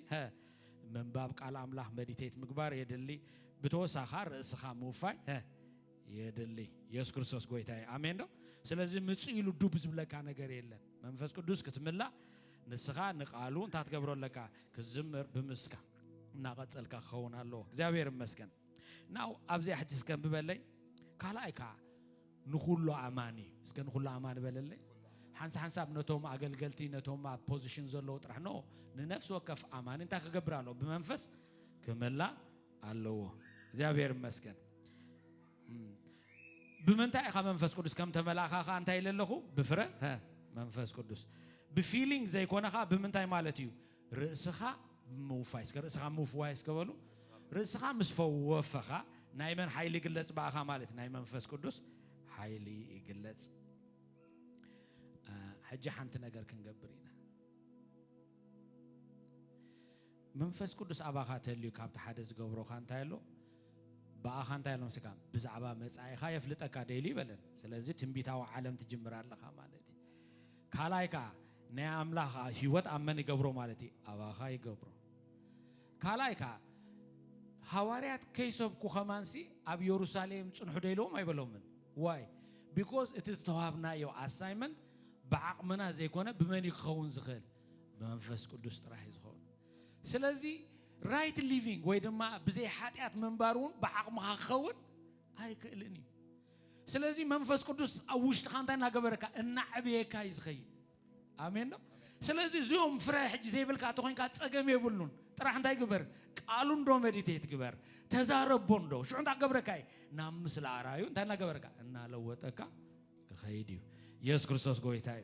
መንባብ ቃል አምላክ ሜዲቴት ምግባር ይደሊ ብተወሳኻ ርእስኻ ሙፋይ ይደሊ ኢየሱስ ክርስቶስ ጎይታዬ አሜን ነው ስለዚህ ምጽይሉ ዱብ ዝብለካ ነገር የለን መንፈስ ቅዱስ ክትምላ ንስኻ ንቃሉ እንታት ገብሮለካ ክዝምር ብምስካ እናቀጸልካ ኸውናሎ እግዚአብሔር ይመስገን ናው አብዚ ሕጅስ ከም በበለይ ካላይካ ንኹሉ አማኒ እስከ ንኹሉ አማኒ በለለይ ሓንሳብ ነቶም አገልገልቲ ነቶም ፖዚሽን ዘለው ጥራሕ ነው ንነፍስ ወከፍ አማኒ እንታ ከገብራለሁ በመንፈስ ከመላ አለው እግዚአብሔር ይመስገን በመንታይ ኻ መንፈስ ቅዱስ ከም ተመላኻኻ እንታይ ይለለኹ ብፍረ መንፈስ ቅዱስ በፊሊንግ ዘይኮነኻ በመንታይ ማለት እዩ ርእስኻ ሙፋይስ ርእስኻ ሙፋይስ ከበሉ ርእስኻ ምስፈወፈኻ ናይ መን ኃይሊ ይግለጽ ባኻ ማለት ናይ መንፈስ ቅዱስ ኃይሊ ይግለጽ ሕጂ ሓንቲ ነገር ክንገብር ኢና መንፈስ ቅዱስ አባኻ ተልዩ ካብታ ሓደ ዝገብሮኻ እንታይ ኣሎ ባኻ እንታይ ኣሎ መስካ ብዛዕባ መጻኢኻ የፍልጠካ ዴሊ በለን ስለዚህ ትንቢታዊ ዓለም ትጅምር ኣለኻ ማለት እዩ ካላይካ ናይ አምላኽ ህይወት አመን ይገብሮ ማለት እዩ አባኻ ይገብሮ ካላይካ ሐዋርያት ከይሰብኩ ኸማንሲ አብ ኢየሩሳሌም ጽንሑ ደይሎም አይበሎምን ዋይ ቢኮዝ እቲ ተዋብናዮ አሳይመንት بعقمنا زي كونه بمن يخون زخل بمنفس قدوس راح يزخون سلازي رايت ليفينج ويدما بزي حاتيات منبارون بعقمها خون هاي كلني سلازي منفس قدوس اوش تخانتنا غبركا ان عبيكا يزخي امين سلازي زوم فرح زي بالكا تخون كا تصقم يبلون طرح انت يغبر قالون دو مديتيت غبر تزاربون دو شو انت غبركاي نامس لارايو انت غبركا ان لوتكا كخيديو ኢየሱስ ክርስቶስ ጎይታዬ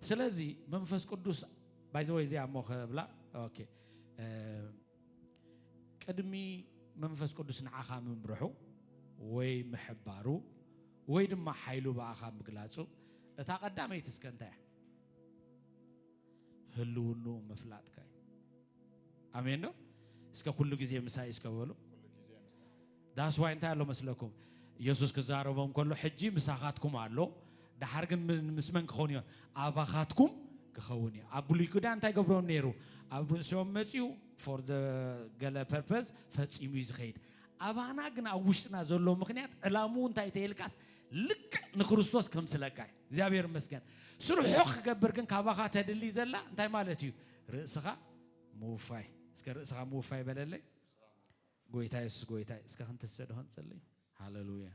ስለዚህ መንፈስ ቅዱስ ባይዘው እዚያ ሞኸብላ ኦኬ ቅድሚ መንፈስ ቅዱስ ንዓኻ ምምርሑ ወይ ምሕባሩ ወይ ድማ ኃይሉ ባኻ ምግላጹ እታ ቀዳመይቲ እስከንታይ ህልውኑ መፍላጥካይ አሜን ነው እስከ ሁሉ ጊዜ ምሳይ እስከበሉ ዳስ ዋይ እንታይ ኣሎ መስለኩም ኢየሱስ ክዛረቦም ከሎ ሕጂ ምሳኻትኩም ኣሎ ድሓር ግን ምስመን ክኸውን እዩ ኣባኻትኩም ክኸውን እዩ ኣብ ብሉይ ኪዳን እንታይ ገብሮም ነይሩ ኣብ ርእሶም መፂኡ ፎር ዘ ገለ ፐርፐዝ ፈፂሙ እዩ ዝኸይድ ኣባና ግን ኣብ ውሽጥና ዘሎ ምክንያት ዕላሙ እንታይ ተይልካስ ልክዕ ንክርስቶስ ከም ስለካ እግዚአብሔር ይመስገን ስሩሕ ክገብር ግን ካባኻ ተድሊ ዘላ እንታይ ማለት እዩ ርእስኻ ምውፋይ እስከ ርእስኻ ምውፋይ በለለይ ጎይታ ኢየሱስ ጎይታ እስከ ክንትሰድሆን ጸልይ ሃሌሉያ